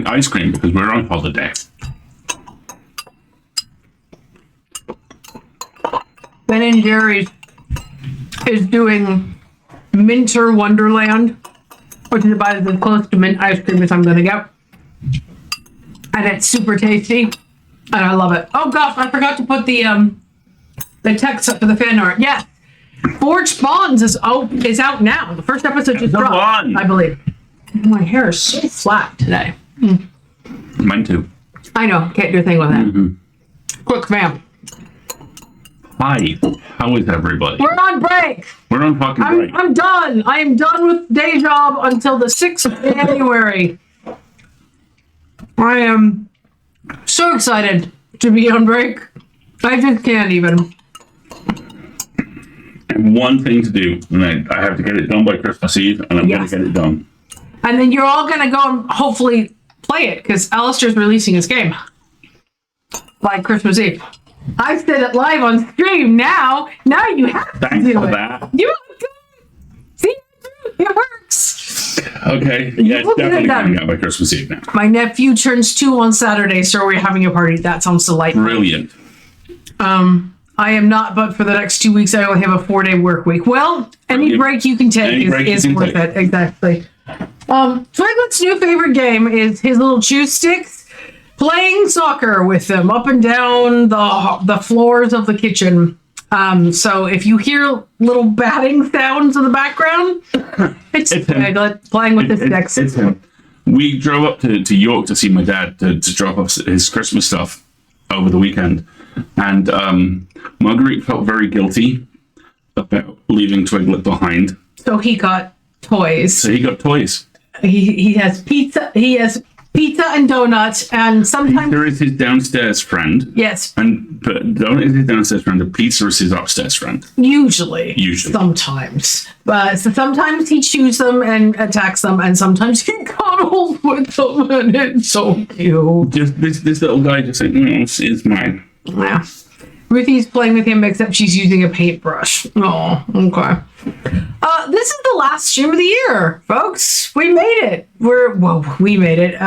ice cream because we're on holiday. Ben & Jerry's is doing Minter Wonderland, which is about as close to mint ice cream as I'm going to get. And it's super tasty, and I love it. Oh gosh, I forgot to put the text up for the fan art. Yes, Forged Bonds is out now. The first episode just dropped, I believe. My hair is so flat today. Mine too. I know, can't do a thing with that. Quick fam. Hi, how is everybody? We're on break. We're on fucking break. I'm done. I am done with day job until the 6th of January. I am so excited to be on break. I just can't even. And one thing to do, and I have to get it done by Christmas Eve, and I'm going to get it done. And then you're all going to go and hopefully play it, because Alistair's releasing his game by Christmas Eve. I said it live on stream now. Now you have to Thanks do for it. that. You see, it works. Okay, yeah, it's definitely coming out by Christmas Eve now. My nephew turns 2 on Saturday, so we're having a party. That sounds delightful. Brilliant. I am not, but for the next 2 weeks, I only have a 4-day work week. Well, any break you can take is worth it. Exactly. Twiglet's new favorite game is his little chew sticks. Playing soccer with them up and down the floors of the kitchen. So if you hear little batting sounds in the background, it's Twiglet playing with his sticks. It's him. We drove up to York to see my dad to drop off his Christmas stuff over the weekend. And Marguerite felt very guilty about leaving Twiglet behind. So he got toys. He has pizza. He has pizza and donuts, and sometimes Pizza is his downstairs friend. Yes. But donut is his downstairs friend, and pizza is his upstairs friend. Usually. Sometimes. But so sometimes he chews them and attacks them, and sometimes he cuddles with them, and it's so cute. Just this little guy just saying, no, it's mine. Yeah. Ruthie's playing with him, except she's using a paintbrush. Oh, okay. This is the last stream of the year, folks. We made it. We made it.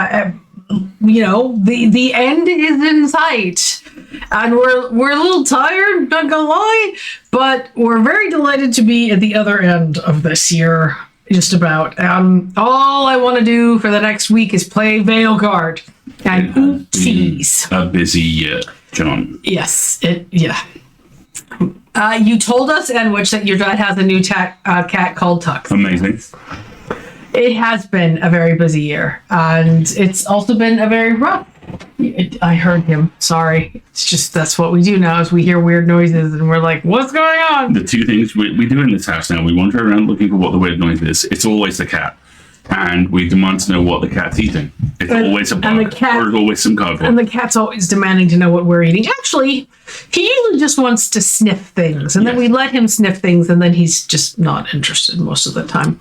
The end is in sight, and we're a little tired. Not gonna lie, but we're very delighted to be at the other end of this year. Just about. All I want to do for the next week is play Veilguard and tease. A busy year, John. Yes. You told us, Enwich, that your dad has a new cat called Tux. Amazing. It has been a very busy year, and it's also been a very rough. I heard him. Sorry. It's just that's what we do now is we hear weird noises and we're like, what's going on? The two things we do in this house now, we wander around looking for what the weird noise is. It's always the cat. And we demand to know what the cat's eating. It's always a bug, or it's always some cardboard. And the cat's always demanding to know what we're eating. Actually, he usually just wants to sniff things, and then we let him sniff things, and then he's just not interested most of the time.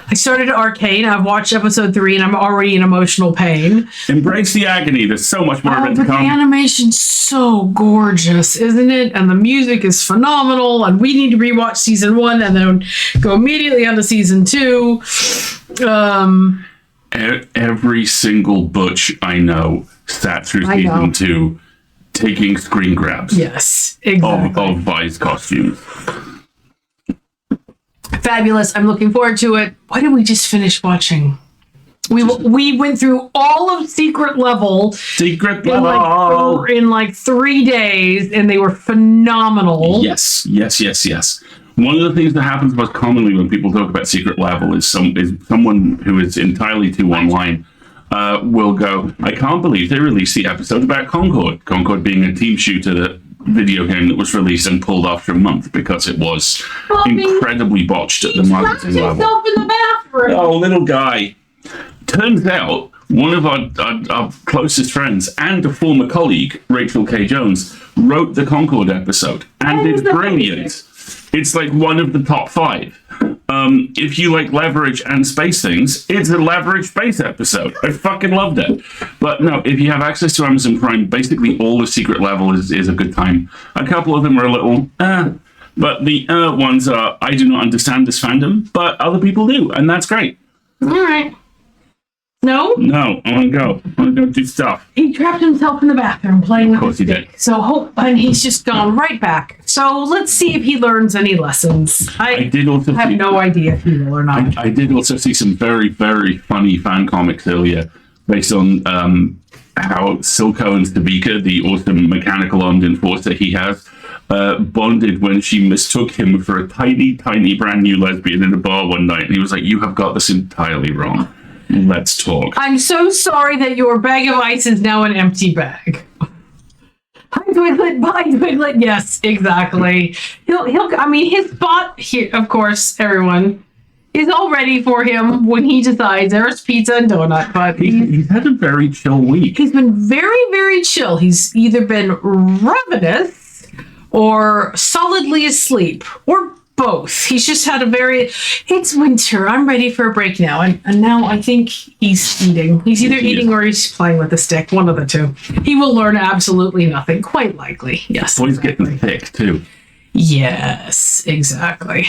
I started Arcane. I've watched episode 3, and I'm already in emotional pain. Embrace the agony. There's so much more of it to come. The animation's so gorgeous, isn't it? And the music is phenomenal, and we need to rewatch season 1 and then go immediately on to season 2. Every single butch I know sat through season 2 taking screen grabs. Yes, exactly. Of Vi's costumes. Fabulous. I'm looking forward to it. Why did we just finish watching? We went through all of Secret Level in like 3 days, and they were phenomenal. Yes. One of the things that happens most commonly when people talk about Secret Level is someone who is entirely too online will go, I can't believe they released the episode about Concord. Concord being a team shooter video game that was released and pulled after a month because it was incredibly botched at the marketing level. In the bathroom. Oh, little guy. Turns out one of our closest friends and a former colleague, Rachel K. Jones, wrote the Concord episode, and it's brilliant. It's like one of the top 5. If you like leverage and space things, it's a leverage space episode. I fucking loved it. But no, if you have access to Amazon Prime, basically all the Secret Level is a good time. A couple of them are a little, but the ones are, I do not understand this fandom, but other people do, and that's great. All right. No? No, I want to go. I want to go do stuff. He trapped himself in the bathroom playing with course his he did. stick. And he's just gone right back. So let's see if he learns any lessons. I did also have no idea if he will or not. I did also see some very, very funny fan comics earlier based on how Silco and Stabika, the awesome mechanical armed enforcer he has, bonded when she mistook him for a tiny, tiny brand new lesbian in a bar one night. And he was like, "You have got this entirely wrong. Let's talk." I'm so sorry that your bag of ice is now an empty bag. Hi, Twiglet. Bye, Twiglet. Yes, exactly. I mean, his spot here, of course, everyone, is all ready for him when he decides there's pizza and donut. But he's had a very chill week. He's been very, very chill. He's either been ravenous or solidly asleep or both. He's just had it's winter. I'm ready for a break now. And now I think he's eating. He's either eating or he's playing with a stick. One of the two. He will learn absolutely nothing. Quite likely. Yes. Boy's getting thick too. Yes, exactly.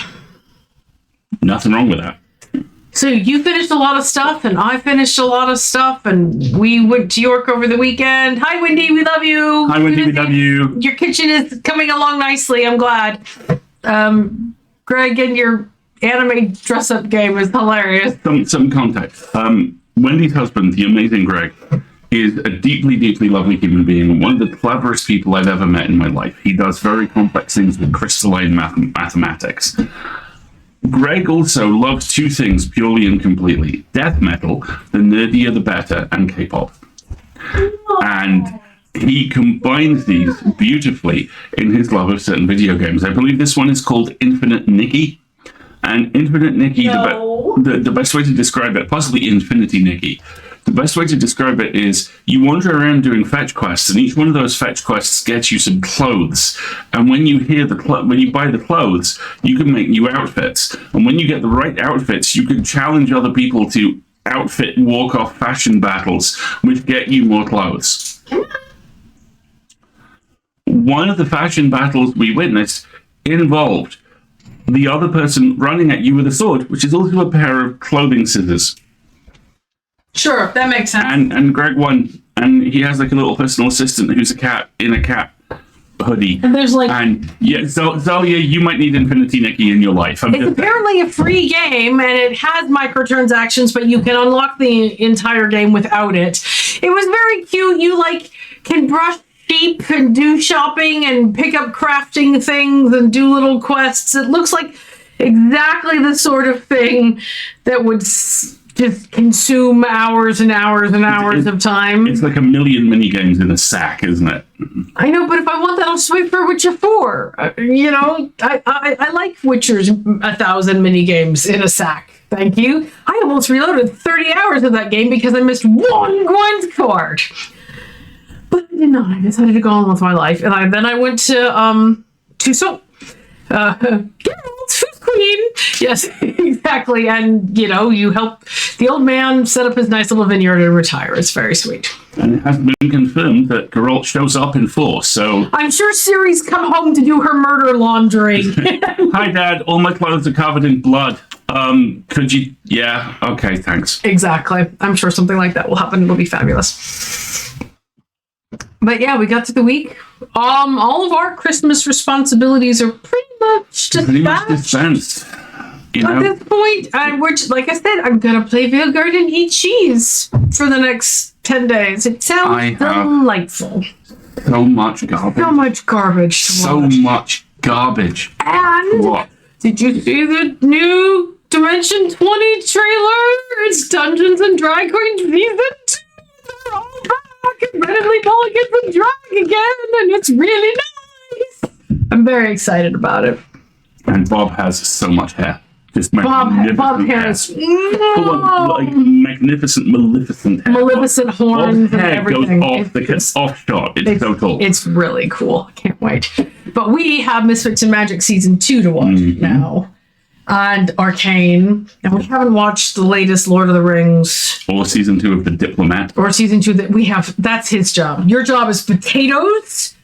Nothing wrong with that. So you finished a lot of stuff and I finished a lot of stuff and we went to York over the weekend. Hi, Wendy. We love you. Hi, Wendy. We love you. Your kitchen is coming along nicely. I'm glad. Greg, and your anime dress-up game is hilarious. Some context. Wendy's husband, the amazing Greg, is a deeply, deeply lovely human being and one of the cleverest people I've ever met in my life. He does very complex things with crystalline mathematics. Greg also loves two things purely and completely: death metal, the nerdier the better, and K-pop. And he combines these beautifully in his love of certain video games. I believe this one is called Infinite Nikki. And Infinite Nikki, the best way to describe it, possibly Infinity Nikki, the best way to describe it is you wander around doing fetch quests, and each one of those fetch quests gets you some clothes. And when you when you buy the clothes, you can make new outfits. And when you get the right outfits, you can challenge other people to outfit walk-off fashion battles, which get you more clothes. One of the fashion battles we witnessed involved the other person running at you with a sword, which is also a pair of clothing scissors. Sure, that makes sense. And Greg won, and he has like a little personal assistant who's a cat in a cat hoodie. And there's like... And yeah, so Zalia, you might need Infinity Nikki in your life. It's apparently a free game, and it has microtransactions, but you can unlock the entire game without it. It was very cute. You can brush sheep and do shopping and pick up crafting things and do little quests. It looks like exactly the sort of thing that would just consume hours and hours and hours of time. It's like a million mini games in a sack, isn't it? I know, but if I want that, I'll swipe for Witcher 4. I like Witcher's 1,000 mini games in a sack. Thank you. I almost reloaded 30 hours of that game because I missed one Gwent card. But I did not. I decided to go on with my life, and then I went to Geralt, who's queen. Yes, exactly. And you help the old man set up his nice little vineyard and retire. It's very sweet. And it has been confirmed that Geralt shows up in force. So I'm sure Ciri's come home to do her murder laundry. Hi, Dad. All my clothes are covered in blood. Could you? Yeah. Okay. Thanks. Exactly. I'm sure something like that will happen. It'll be fabulous. But yeah, we got to the week. All of our Christmas responsibilities are pretty much dispensed. At this point, like I said, I'm gonna play Veilguard and eat cheese for the next 10 days. It sounds delightful. So much garbage. So much garbage. So much garbage. And what? Did you see the new Dimension 20 trailer? It's Dungeons and Dragons Season 2. They're all back. Admittedly, Paul gets a drag again, and it's really nice. I'm very excited about it. And Bob has so much hair. Just Bob hair is magnificent, maleficent hair. Maleficent horns and everything. Goes off shot. It's so cool. It's really cool. I can't wait. But we have Misfits and Magic Season 2 to watch now. And Arcane. And we haven't watched the latest Lord of the Rings. Or Season 2 of The Diplomat. Or Season 2 that we have. That's his job. Your job is potatoes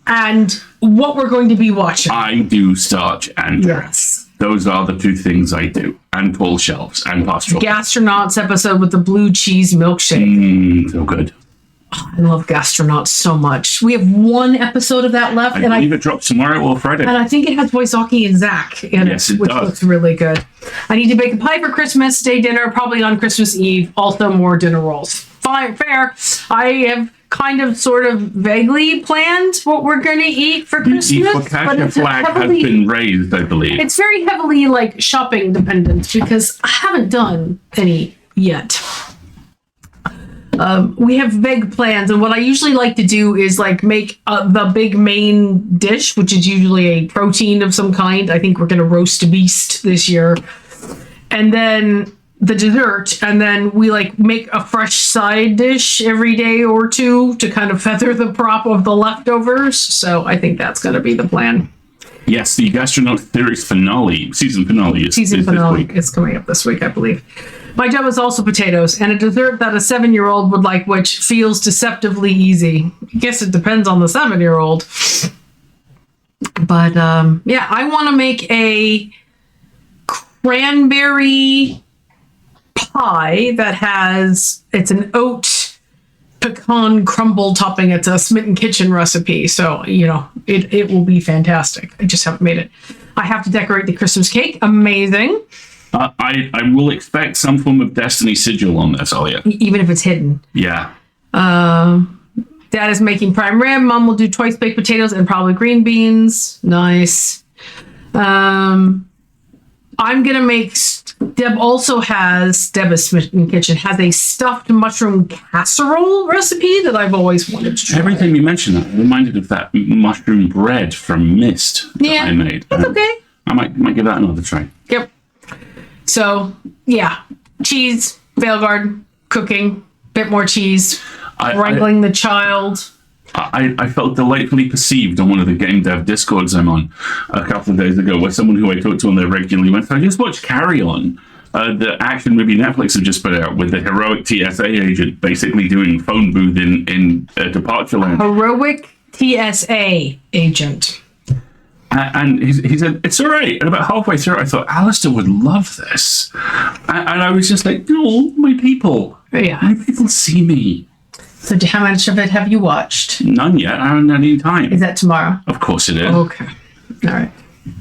and what we're going to be watching. I do starch and yes. Those are the two things I do. And tall shelves and pastoral. Gastronauts episode with the blue cheese milkshake. So good. I love Gastronauts so much. We have one episode of that left, I believe it drops tomorrow or Friday. and I think it has Wysocki and Zach in Yes, it, it which does. looks really good. I need to bake a pie for Christmas Day dinner, probably on Christmas Eve. Also, more dinner rolls. Fine, fair. I have kind of, sort of, vaguely planned what we're going to eat for Christmas, The but focaccia it's flag has been raised, I believe. it's very heavily like shopping dependent because I haven't done any yet. We have vague plans, and what I usually like to do is like make the big main dish, which is usually a protein of some kind. I think we're going to roast a beast this year, and then the dessert, and then we like make a fresh side dish every day or two to kind of feather the prop of the leftovers. So I think that's going to be the plan. Yes, the Gastronaut Series finale, season finale is Season this finale week. is coming up this week, I believe. My job is also potatoes, and a dessert that a 7-year-old would like, which feels deceptively easy. I guess it depends on the 7-year-old. But yeah, I want to make a cranberry pie that it's an oat pecan crumble topping. It's a Smitten Kitchen recipe, so it will be fantastic. I just haven't made it. I have to decorate the Christmas cake. Amazing. I will expect some form of Destiny sigil on this, Alia. Even if it's hidden. Yeah. Dad is making prime rib. Mom will do twice baked potatoes and probably green beans. Nice. I'm gonna make. Deb is Smitten Kitchen has a stuffed mushroom casserole recipe that I've always wanted to try. Every time you mention that, I'm reminded of that mushroom bread from Mist that I made. That's okay. I might give that another try. Yep. So yeah, cheese, Veilguard, cooking, bit more cheese, wrangling the child. I felt delightfully perceived on one of the game dev discords I'm on a couple of days ago, where someone who I talk to on there regularly went, I just watched Carry On, the action movie Netflix have just put out with the heroic TSA agent basically doing phone booth in a departure lounge. Heroic TSA agent. And he said, it's all right. And about halfway through, I thought, Alistair would love this. And I was just like, no, my people. Yeah. My people see me. So how much of it have you watched? None yet. I haven't had any time. Is that tomorrow? Of course it is. Okay. All right.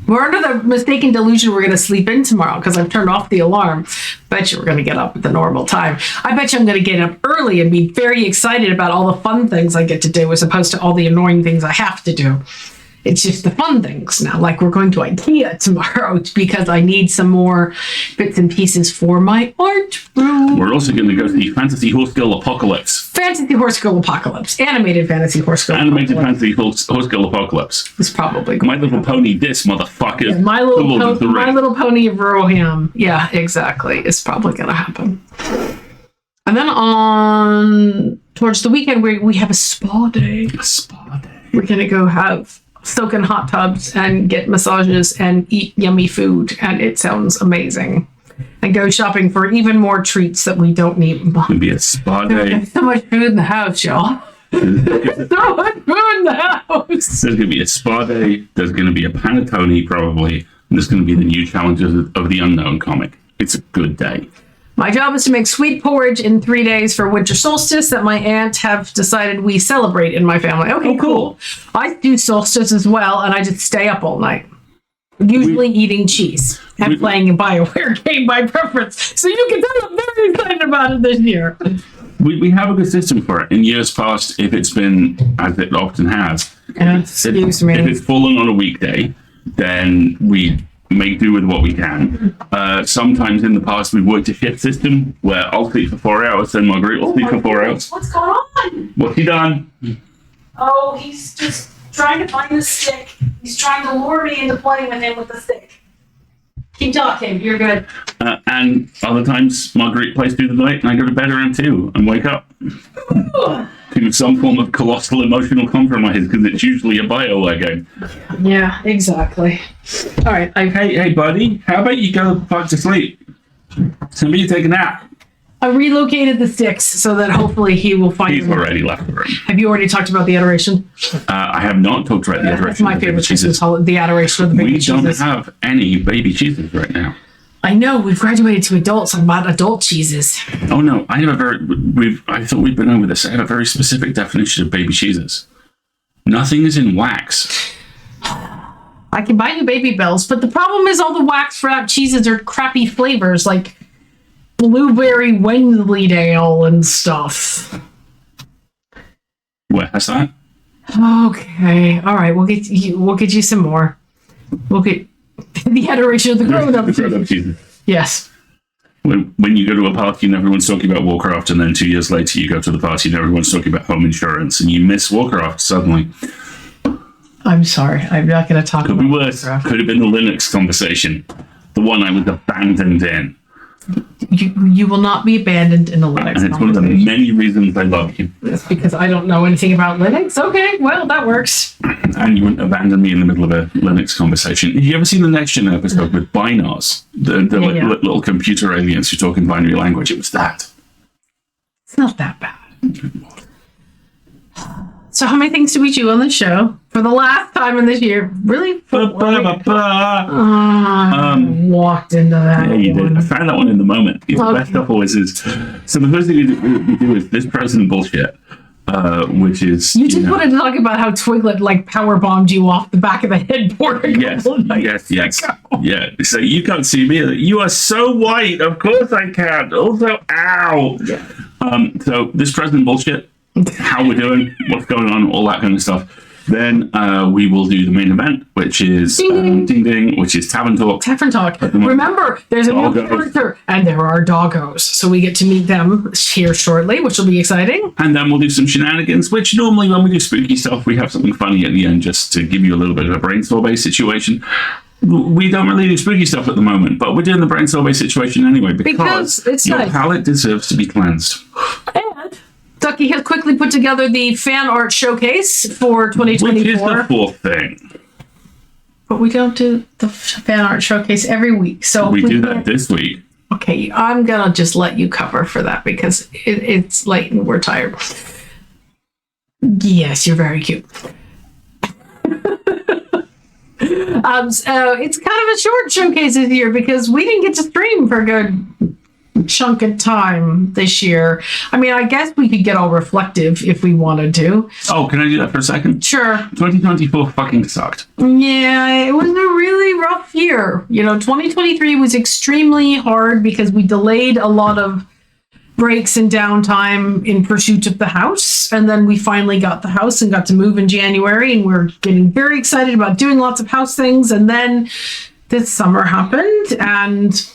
We're under the mistaken delusion we're going to sleep in tomorrow because I've turned off the alarm. Bet you we're going to get up at the normal time. I bet you I'm going to get up early and be very excited about all the fun things I get to do as opposed to all the annoying things I have to do. It's just the fun things now. Like we're going to IKEA tomorrow because I need some more bits and pieces for my art room. We're also going to go to the Fantasy Horse Girl Apocalypse. Fantasy Horse Girl Apocalypse. Animated Fantasy Horse Girl Animated Apocalypse. Fantasy Horse Girl Apocalypse. It's probably My Little Pony, this motherfucker. Yeah, My Little Pony of Roham. Yeah, exactly. It's probably going to happen. And then towards the weekend, we have a spa day. A spa day. We're going to go soak in hot tubs and get massages and eat yummy food. And it sounds amazing. And go shopping for even more treats that we don't need. It's going to be a spa day. There's so much food in the house, y'all. There's So much food in the house. going to be a spa day. There's going to be a panettone, probably. And there's going to be the new challenges of the Unknown comic. It's a good day. My job is to make sweet porridge in 3 days for winter solstice that my aunt have decided we celebrate in my family. Okay, cool. I do solstice as well, and I just stay up all night. Usually eating cheese and playing a BioWare game by preference. So you can tell I'm very excited about it this year. We have a good system for it. In years past, if it's been, as it often has, Excuse me. if it's fallen on a weekday, then we make do with what we can. Sometimes in the past, we've worked a shift system where I'll sleep for 4 hours, then Marguerite will sleep for 4 hours. What's going on? What's he done? Oh, he's just trying to find the stick. He's trying to lure me into playing with him with the stick. Keep talking. You're good. And other times, Marguerite plays through the night, and I go to bed around 2 and wake up to some form of colossal emotional compromise because it's usually a BioWare game. Yeah, exactly. All right. Hey, buddy, how about you go back to sleep? Somebody take a nap. I relocated the sticks so that hopefully he will find He's them. already left the room. Have you already talked about the adoration? I have not talked about the adoration. That's my of the favorite baby cheeses. Christmas holiday, the adoration of the baby We don't cheeses. have any baby cheeses right now. I know, we've graduated to adults. I'm about adult cheeses. Oh no, I have a very. I thought we'd been over this. I have a very specific definition of baby cheeses. Nothing is in wax. I can buy you baby bells, but the problem is all the wax wrapped cheeses are crappy flavors like blueberry Wensleydale and stuff. Where has that? Okay, all right, we'll get you some more. We'll get the adoration of the grown-up The grown-up cheeses. Yes. When you go to a party and everyone's talking about Warcraft, and then 2 years later you go to the party and everyone's talking about home insurance, and you miss Warcraft suddenly. I'm sorry, I'm not going to talk Could about be worse. Warcraft. Could have been the Linux conversation. The one I was abandoned in. You will not be abandoned in the Linux And it's one of the conversation. many reasons I love you. That's because I don't know anything about Linux. Okay, well, that works. And you wouldn't abandon me in the middle of a Linux conversation. Have you ever seen the Next Gen episode with Binars? The Yeah. little computer aliens who talk in binary language. It was that. It's not that bad. So how many things did we do on the show for the last time in this year? Really? Walked into that Yeah, you one. did. I found that one in the moment. The Okay. best stuff always is. So the first thing we do is this president bullshit, which is You just wanted to talk about how Twiglet like power bombed you off the back of the headboard. a Yes, couple of nights yes, ago. yeah. So you can't see me. You are so white. Of course I can. Also, ow. Yeah. So this president bullshit, how we're doing, what's going on, all that kind of stuff. Then we will do the main event, which is Ding Ding, which is Tavern Talk. Tavern Talk. Remember, there's a new Doggos. character, and there are doggos. So we get to meet them here shortly, which will be exciting. And then we'll do some shenanigans, which normally when we do spooky stuff, we have something funny at the end just to give you a little bit of a brainstorm-based situation. We don't really do spooky stuff at the moment, but we're doing the brainstorm-based situation anyway because it's your nice. palate deserves to be cleansed. And Ducky has quickly put together the fan art showcase for Which is 2024. the fourth thing. But we don't do the fan art showcase every week. So We do can't- that this week. Okay, I'm gonna just let you cover for that because it's late and we're tired. Yes, you're very cute. So it's kind of a short showcase this year because we didn't get to stream for a good chunk of time this year. I mean, I guess we could get all reflective if we wanted to. Oh, can I do that for a second? Sure. 2024 fucking sucked. Yeah, it was a really rough year. 2023 was extremely hard because we delayed a lot of breaks and downtime in pursuit of the house. And then we finally got the house and got to move in January. And we're getting very excited about doing lots of house things. And then this summer happened and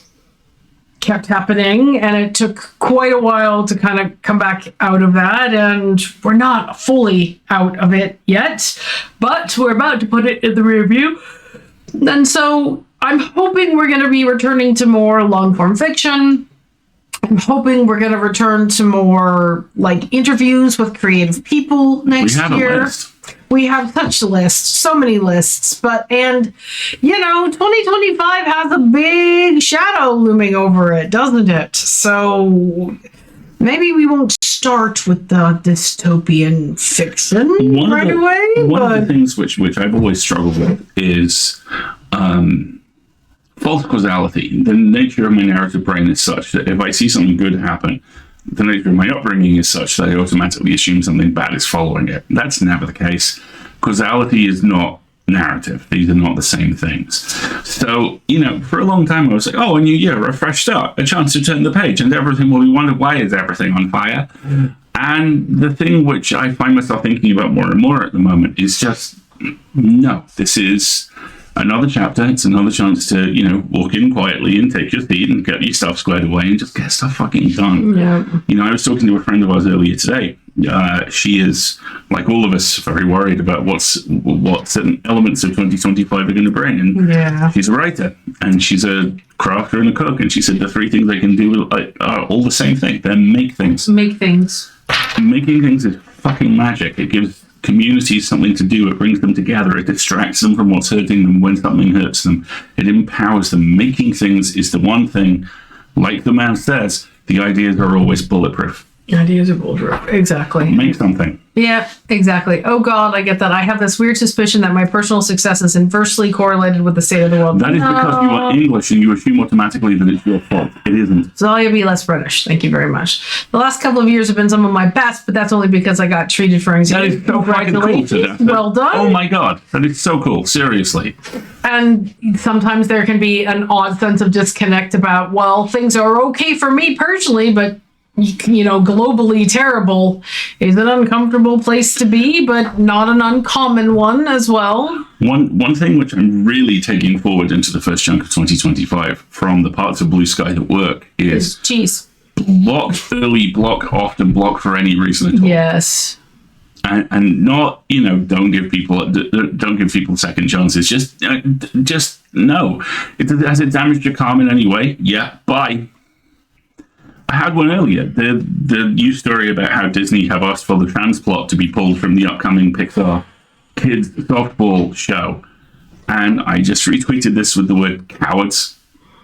kept happening. And it took quite a while to kind of come back out of that. And we're not fully out of it yet, but we're about to put it in the rear view. And so I'm hoping we're going to be returning to more long form fiction. I'm hoping we're going to return to more like interviews with creative people next We have year. a list. We have such a list, so many lists, but 2025 has a big shadow looming over it, doesn't it? So maybe we won't start with the dystopian fiction right away. One of But the things which I've always struggled with is false causality. The nature of my narrative brain is such that if I see something good happen, the nature of my upbringing is such that I automatically assume something bad is following it. That's never the case. Causality is not narrative. These are not the same things. So, for a long time I was like, oh, a new year, a fresh start, a chance to turn the page, and everything will be wondered, why is everything on fire? And the thing which I find myself thinking about more and more at the moment is just, no, this is another chapter. It's another chance to, walk in quietly and take your seat and get your stuff squared away and just get stuff fucking done. yeah, I was talking to a friend of ours earlier today. She is, like all of us, very worried about what certain elements of 2025 are going to bring. And yeah. she's a writer, and she's a crafter and a cook. And she said the three things they can do are all the same thing. They make things. Make things. Making things is fucking magic. It gives communities something to do. It brings them together. It distracts them from what's hurting them when something hurts them. It empowers them. Making things is the one thing, like the man says, The ideas are always bulletproof. Ideas are bulletproof. Exactly. Make something. Yeah, exactly. Oh God, I get that. I have this weird suspicion that my personal success is inversely correlated with the state of the world. That is because you are English and you assume automatically that it's your fault. It isn't. So I'll be less British. Thank you very much. The last couple of years have been some of my best, but that's only because I got treated for anxiety. That is so fucking cool. That. Well done. Oh my God, that is so cool. Seriously. And sometimes there can be an odd sense of disconnect about, well, things are okay for me personally, but globally terrible is an uncomfortable place to be, but not an uncommon one as well. One thing which I'm really taking forward into the first chunk of 2025 from the parts of Blue Sky that work is cheese. Block early, block often, block for any reason at all. Yes. And not, don't give people second chances. Just no. Has it damaged your karma in any way? Yeah. Bye. I had one earlier. The news story about how Disney have asked for the trans plot to be pulled from the upcoming Pixar kids softball show, and I just retweeted this with the word cowards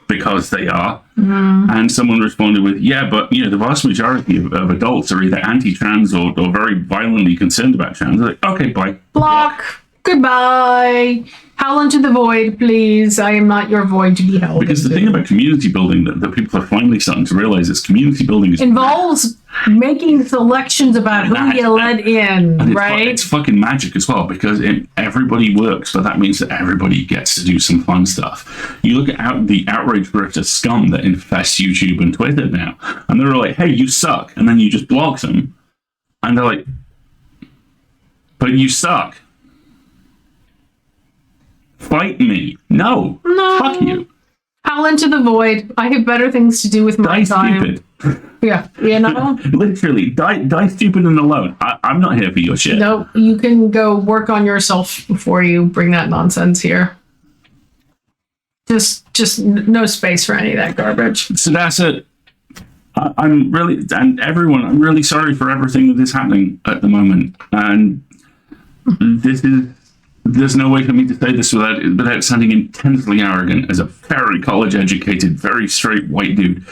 because they are. And someone responded with, yeah, but the vast majority of adults are either anti-trans or very violently concerned about trans. Like, okay, bye. Block. Goodbye. Howl into the void, please. I am not your void to be held. Because the thing about community building that people are finally starting to realize is community building involves making selections about who you let in, right? It's fucking magic as well, because everybody works, so that means that everybody gets to do some fun stuff. You look at the outrage grifter scum that infests YouTube and Twitter now, and they're like, hey, you suck, and then you just block them, and they're like, but you suck. Fight me. No. Fuck you. Howl into the void. I have better things to do with my time. Stupid. Yeah, Literally, die stupid and alone. I'm not here for your shit. No, you can go work on yourself before you bring that nonsense here. Just no space for any of that garbage. So that's it. I'm really sorry for everything that is happening at the moment. And there's no way for me to say this without sounding intensely arrogant as a very college-educated, very straight white dude.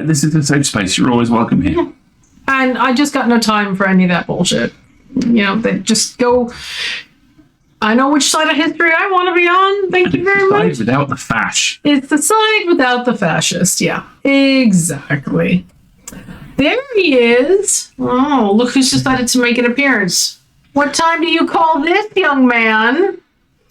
This is a safe space. You're always welcome here. And I just got no time for any of that bullshit. They just go. I know which side of history I want to be on. Thank you very much. It's the side without the fash. It's the side without the fascist. Yeah, exactly. There he is. Oh, look who's decided to make an appearance. What time do you call this, young man?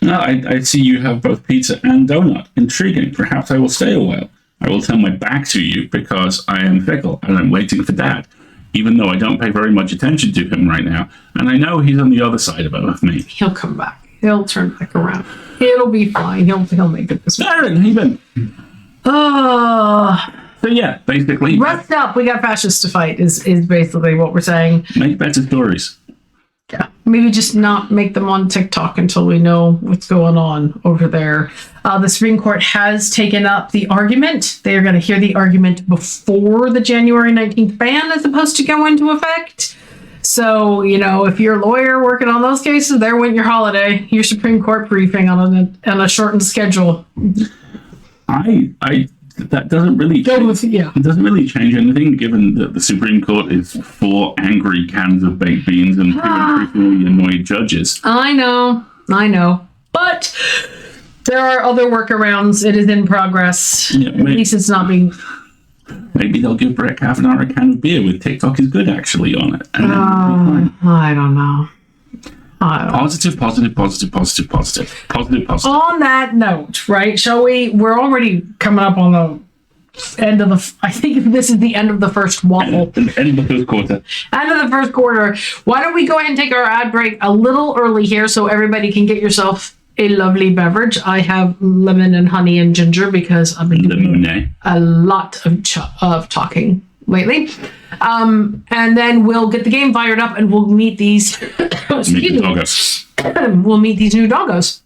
No, I see you have both pizza and donut. Intriguing. Perhaps I will stay a while. I will turn my back to you because I am fickle and I'm waiting for Dad, even though I don't pay very much attention to him right now. And I know he's on the other side of me. He'll come back. He'll turn back around. It'll be fine. He'll make it this way. Tavern, even. So yeah, basically. Rest up. We got fascists to fight is basically what we're saying. Make better stories. Yeah, maybe just not make them on TikTok until we know what's going on over there. The Supreme Court has taken up the argument. They are going to hear the argument before the January 19th ban is supposed to go into effect. So, if you're a lawyer working on those cases, there went your holiday, your Supreme Court briefing on a shortened schedule. That doesn't really It doesn't really change anything, given that the Supreme Court is 4 angry cans of baked beans and increasingly annoyed judges. I know, but there are other workarounds. It is in progress. Yeah, at least it's not being. Maybe they'll give Brett Kavanaugh a can of beer with TikTok is good actually on it. And I don't know. Positive. On that note, right? Shall we? We're already coming up on the end of the. I think this is the end of the first waffle. End of the first quarter. End of the first quarter. Why don't we go ahead and take our ad break a little early here so everybody can get yourself a lovely beverage. I have lemon and honey and ginger because I've been doing a lot of talking lately. And then we'll get the game fired up and we'll meet these. We'll meet these new doggos.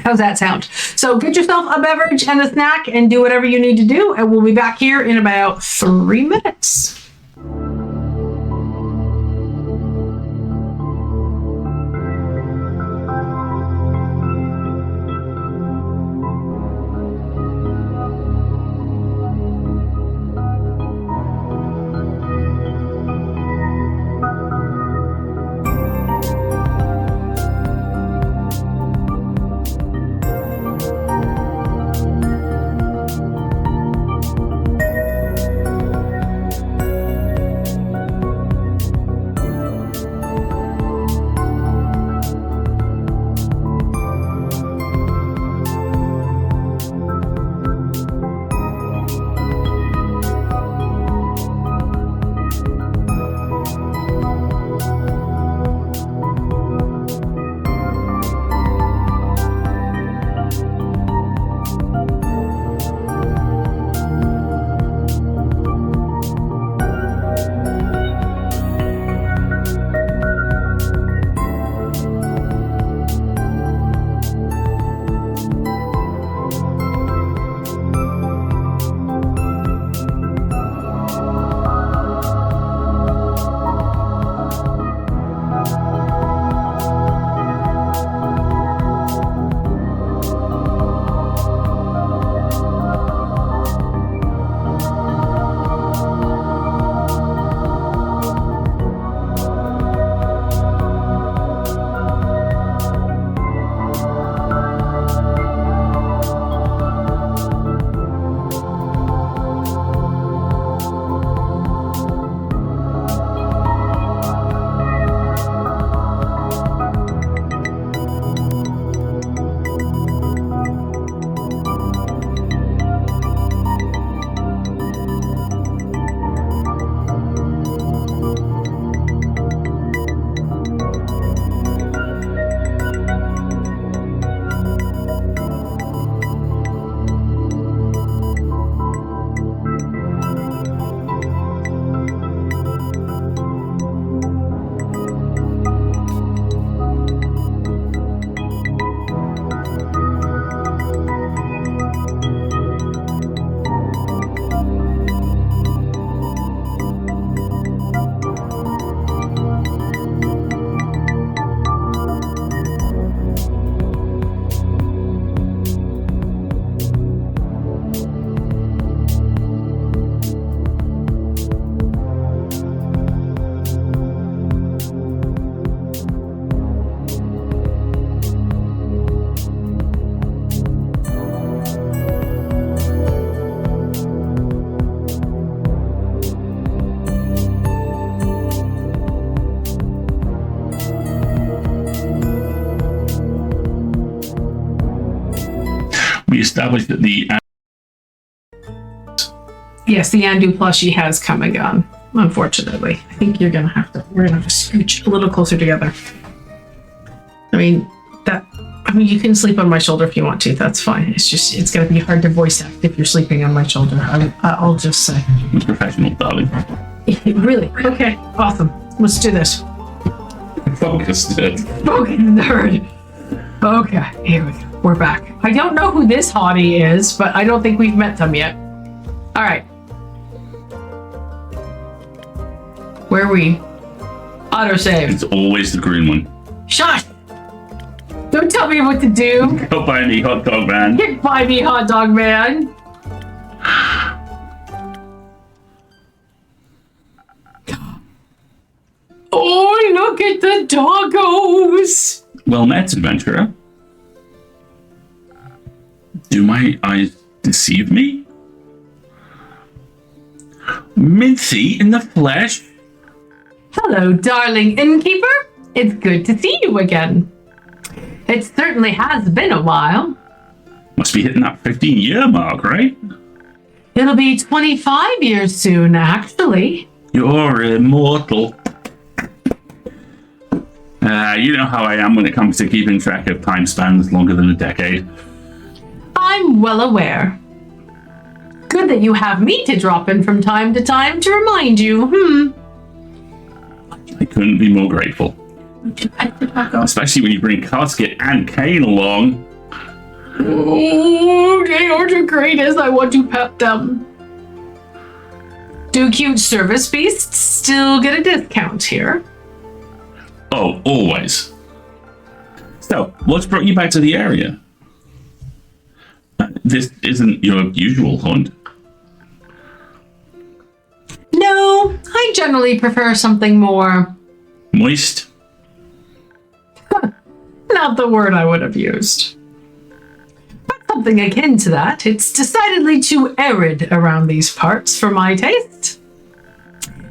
How's that sound? So get yourself a beverage and a snack and do whatever you need to do. And we'll be back here in about 3 minutes. established that the Yes, the Andu plushie has come and gone, unfortunately. I think we're gonna have to scooch a little closer together. I mean, you can sleep on my shoulder if you want to, that's fine. It's gonna be hard to voice act if you're sleeping on my shoulder. I'll just say. It's professional, darling. Really? Okay, awesome. Let's do this. Focus, nerd. Focus, nerd. Okay, here we go. We're back. I don't know who this hottie is, but I don't think we've met them yet. All right. Where are we? Autosave. It's always the green one. Shush! Don't tell me what to do. Go buy me hot dog, man. Get by me, hot dog man. Oh, look at the doggos. Well met, adventurer. Do my eyes deceive me? Mincy in the flesh? Hello, darling innkeeper. It's good to see you again. It certainly has been a while. Must be hitting that 15-year mark, right? It'll be 25 years soon, actually. You're immortal. You know how I am when it comes to keeping track of time spans longer than a decade. I'm well aware. Good that you have me to drop in from time to time to remind you, I couldn't be more grateful. Especially when you bring Casket and Kane along. Oh, they are the greatest. I want to pet them. Do cute service beasts still get a discount here? Oh, always. So, what's brought you back to the area? This isn't your usual hunt. No, I generally prefer something more... Moist? Not the word I would have used. But something akin to that. It's decidedly too arid around these parts for my taste.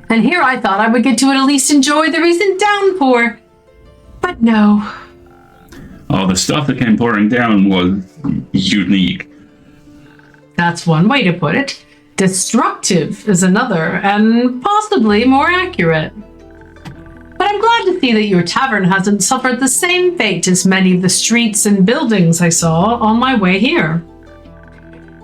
And here I thought I would get to at least enjoy the recent downpour. But no. Oh, the stuff that came pouring down was unique. That's one way to put it. Destructive is another, and possibly more accurate. But I'm glad to see that your tavern hasn't suffered the same fate as many of the streets and buildings I saw on my way here.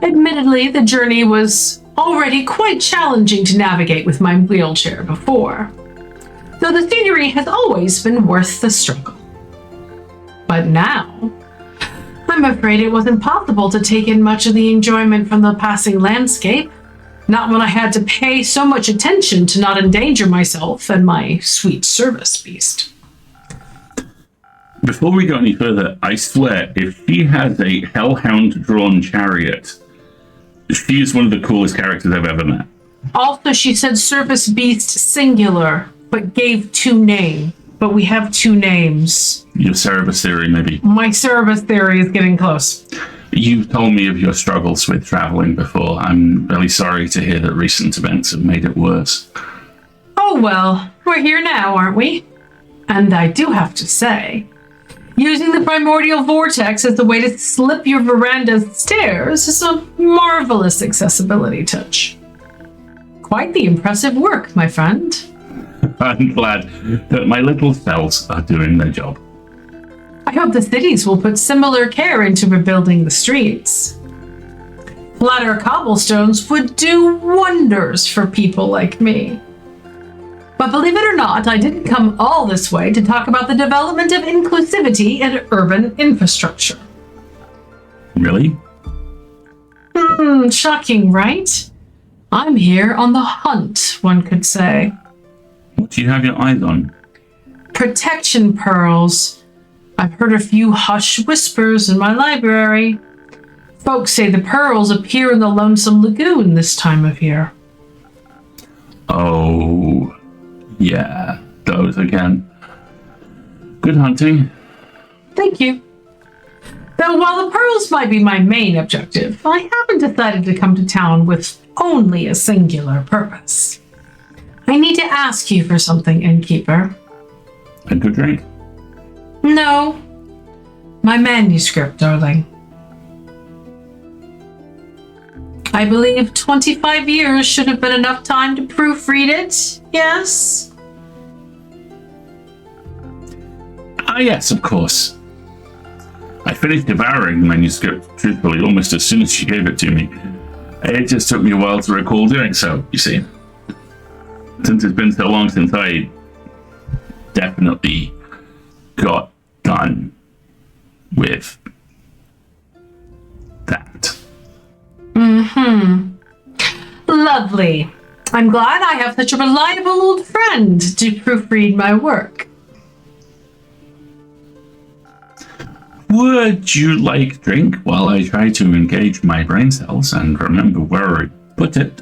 Admittedly, the journey was already quite challenging to navigate with my wheelchair before, though the scenery has always been worth the struggle. But now, I'm afraid it wasn't possible to take in much of the enjoyment from the passing landscape, not when I had to pay so much attention to not endanger myself and my sweet service beast. Before we go any further, I swear, if she has a hellhound-drawn chariot, she is one of the coolest characters I've ever met. Also, she said service beast singular, but gave two names. But we have two names. Your Cerebus theory, maybe. My service theory is getting close. You've told me of your struggles with traveling before. I'm really sorry to hear that recent events have made it worse. Oh well, we're here now, aren't we? And I do have to say, using the primordial vortex as the way to slip your veranda's stairs is a marvelous accessibility touch. Quite the impressive work, my friend. I'm glad that my little spells are doing their job. I hope the cities will put similar care into rebuilding the streets. Flatter cobblestones would do wonders for people like me. But believe it or not, I didn't come all this way to talk about the development of inclusivity and urban infrastructure. Really? Shocking, right? I'm here on the hunt, one could say. What do you have your eyes on? Protection pearls. I've heard a few hushed whispers in my library. Folks say the pearls appear in the Lonesome Lagoon this time of year. Oh, yeah, those again. Good hunting. Thank you. Though while the pearls might be my main objective, I haven't decided to come to town with only a singular purpose. I need to ask you for something, innkeeper. A good drink? No. My manuscript, darling. I believe 25 years should have been enough time to proofread it, yes? Ah, yes, of course. I finished devouring the manuscript, truthfully, almost as soon as she gave it to me. It just took me a while to recall doing so, you see. Since it's been so long since I definitely got done with that. Lovely. I'm glad I have such a reliable old friend to proofread my work. Would you like drink while I try to engage my brain cells and remember where I put it?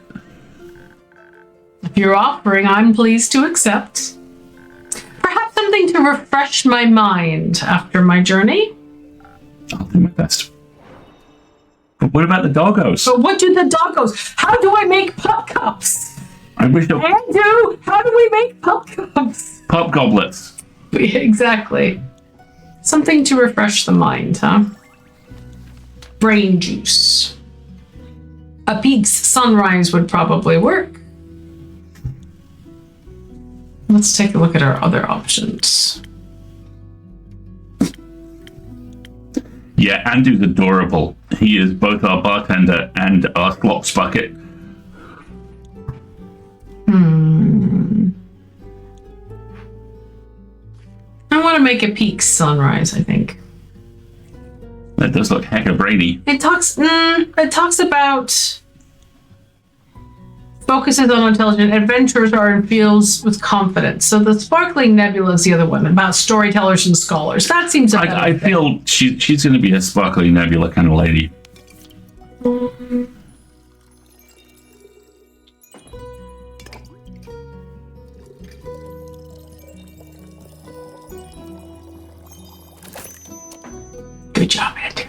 If you're offering, I'm pleased to accept. Perhaps something to refresh my mind after my journey? I'll do my best. But what about the doggos? But what do the doggos? How do I make pop cups? I wish Andrew, how do we make pop cups? pop goblets. Exactly. Something to refresh the mind, huh? Brain juice. A peak's sunrise would probably work. Let's take a look at our other options. Yeah, Andrew's adorable. He is both our bartender and our slops bucket. I want to make a peak sunrise, I think. That does look hecka brainy. It talks about focuses on intelligent adventurers are in fields with confidence. So the sparkling nebula is the other one about storytellers and scholars. That seems a better I thing. feel she's going to be a sparkly nebula kind of lady. Good job, Ed.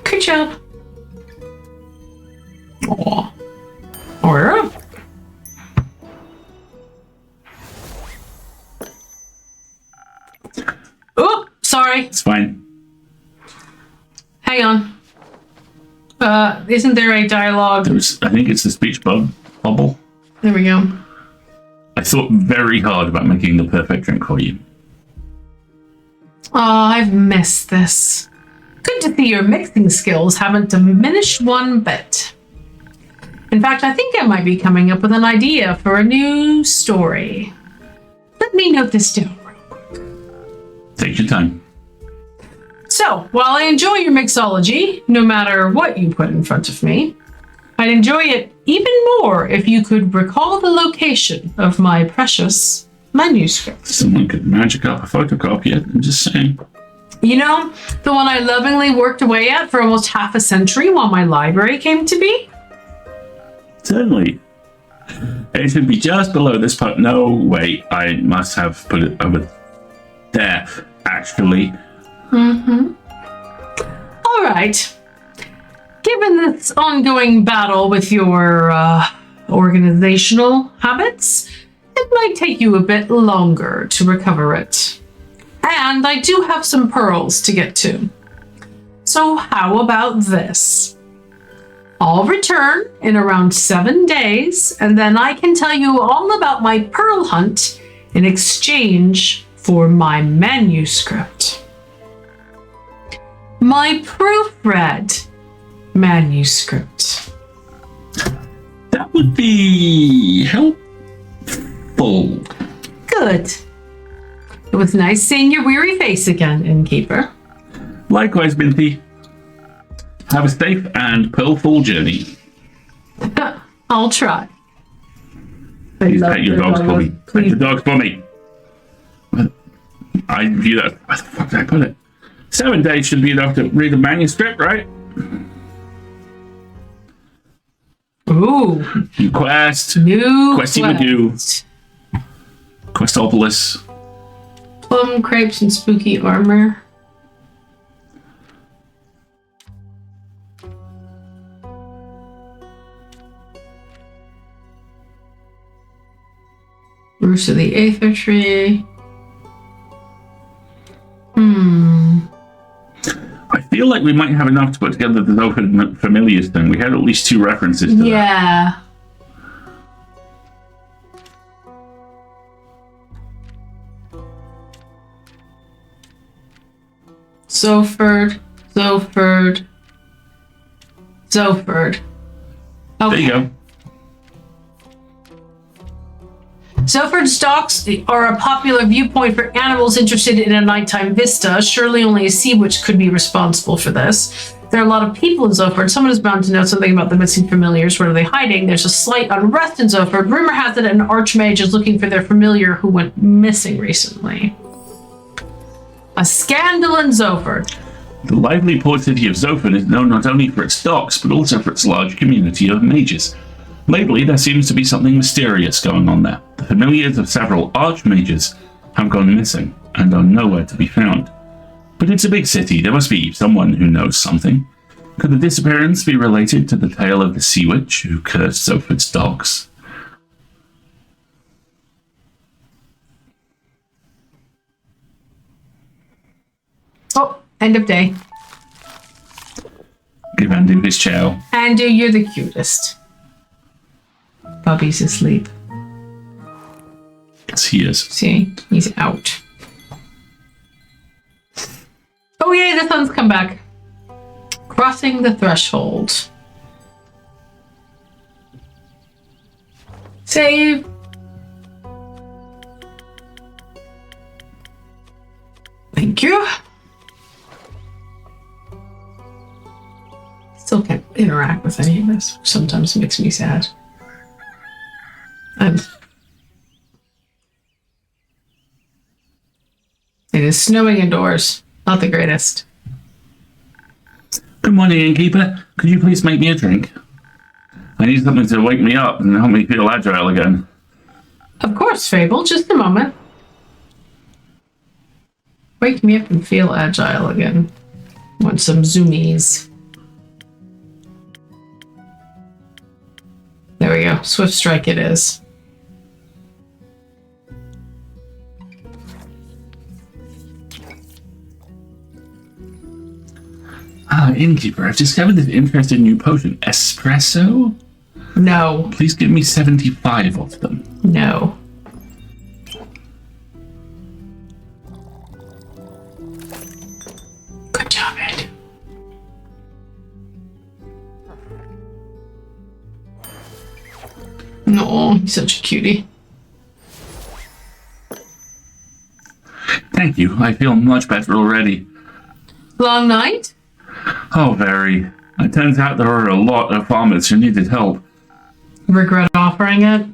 Good job. Aw. We're up. Oh, sorry. It's fine. Hang on. Isn't there a dialogue? I think it's the speech bubble. There we go. I thought very hard about making the perfect drink for you. Oh, I've missed this. Good to see your mixing skills haven't diminished one bit. In fact, I think I might be coming up with an idea for a new story. Let me note this down real quick. Take your time. So, while I enjoy your mixology, no matter what you put in front of me, I'd enjoy it even more if you could recall the location of my precious manuscript. Someone could magic up a photocopy it. I'm just saying. You know, the one I lovingly worked away at for almost half a century while my library came to be? Certainly. It should be just below this part. No, wait. I must have put it over there, actually. All right. Given this ongoing battle with your organizational habits, it might take you a bit longer to recover it. And I do have some pearls to get to. So how about this? I'll return in around 7 days, and then I can tell you all about my pearl hunt in exchange for my manuscript. My proofread manuscript. That would be helpful. Good. It was nice seeing your weary face again, innkeeper. Likewise, Binti. Have a safe and pearl-full journey. I'll try. Please pet your dogs for me. Pet Please. your dogs for me. I view that. Where the fuck did I put it? 7 days should be enough to read the manuscript, right? Ooh, New quest. new Questy Magoo. quest. Questopolis. Plum crepes and spooky armor. Roost of the Aether Tree. I feel like we might have enough to put together the Zoford Familiars thing. We had at least 2 references to that. Yeah. Zoford. Okay. There you go. Zoford docks are a popular viewpoint for animals interested in a nighttime vista. Surely only a sea witch could be responsible for this. There are a lot of people in Zoford. Someone is bound to know something about the missing familiars. Where are they hiding? There's a slight unrest in Zoford. Rumor has it an archmage is looking for their familiar who went missing recently. A scandal in Zoford. The lively port city of Zoford is known not only for its docks, but also for its large community of mages. Lately, there seems to be something mysterious going on there. The familiars of several archmages have gone missing and are nowhere to be found. But it's a big city. There must be someone who knows something. Could the disappearance be related to the tale of the sea witch who cursed Zoford's docks? Oh, end of day. Give Andu his chow. Andu, you're the cutest. Bubby's asleep. Yes, he is. See, he's out. Oh yay, the sun's come back. Crossing the threshold. Save. Thank you. Still can't interact with any of this, which sometimes makes me sad. It is snowing indoors. Not the greatest. Good morning, innkeeper. Could you please make me a drink? I need something to wake me up and help me feel agile again. Of course, Fable. Just a moment. Wake me up and feel agile again. Want some zoomies. There we go. Swift strike it is. Innkeeper, I've discovered this interesting new potion. Espresso? No. Please give me 75 of them. No. Good job, Ed. No, he's such a cutie. Thank you. I feel much better already. Long night? Oh, very. It turns out there are a lot of farmers who needed help. Regret offering it?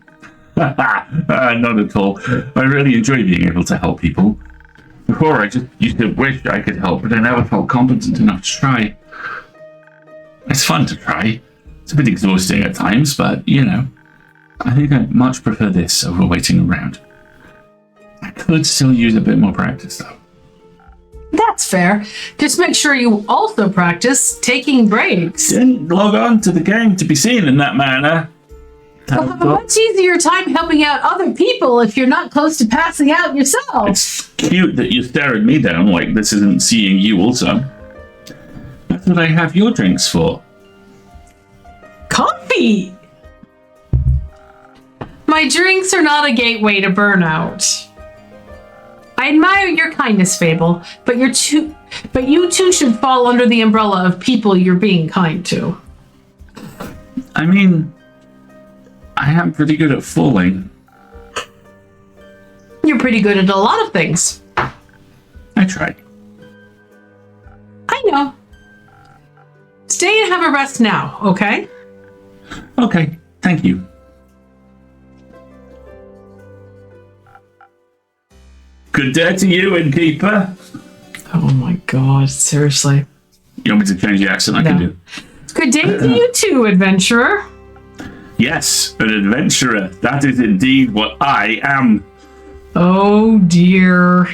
Not at all. I really enjoy being able to help people. Before, I just used to wish I could help, but I never felt competent enough to try. It's fun to try. It's a bit exhausting at times, but, you know, I think I'd much prefer this over waiting around. I could still use a bit more practice, though. That's fair. Just make sure you also practice taking breaks. Didn't log on to the game to be seen in that manner. You'll have a much easier time helping out other people if you're not close to passing out yourself. It's cute that you're staring me down like this isn't seeing you also. That's what I have your drinks for. Coffee! My drinks are not a gateway to burnout. I admire your kindness, Fable, but you too should fall under the umbrella of people you're being kind to. I mean, I am pretty good at falling. You're pretty good at a lot of things. I try. I know. Stay and have a rest now, okay? Okay, thank you. Good day to you, innkeeper. Oh my god, seriously. You want me to change the accent? I can do. Good day to you too, adventurer. Yes, an adventurer. That is indeed what I am. Oh dear.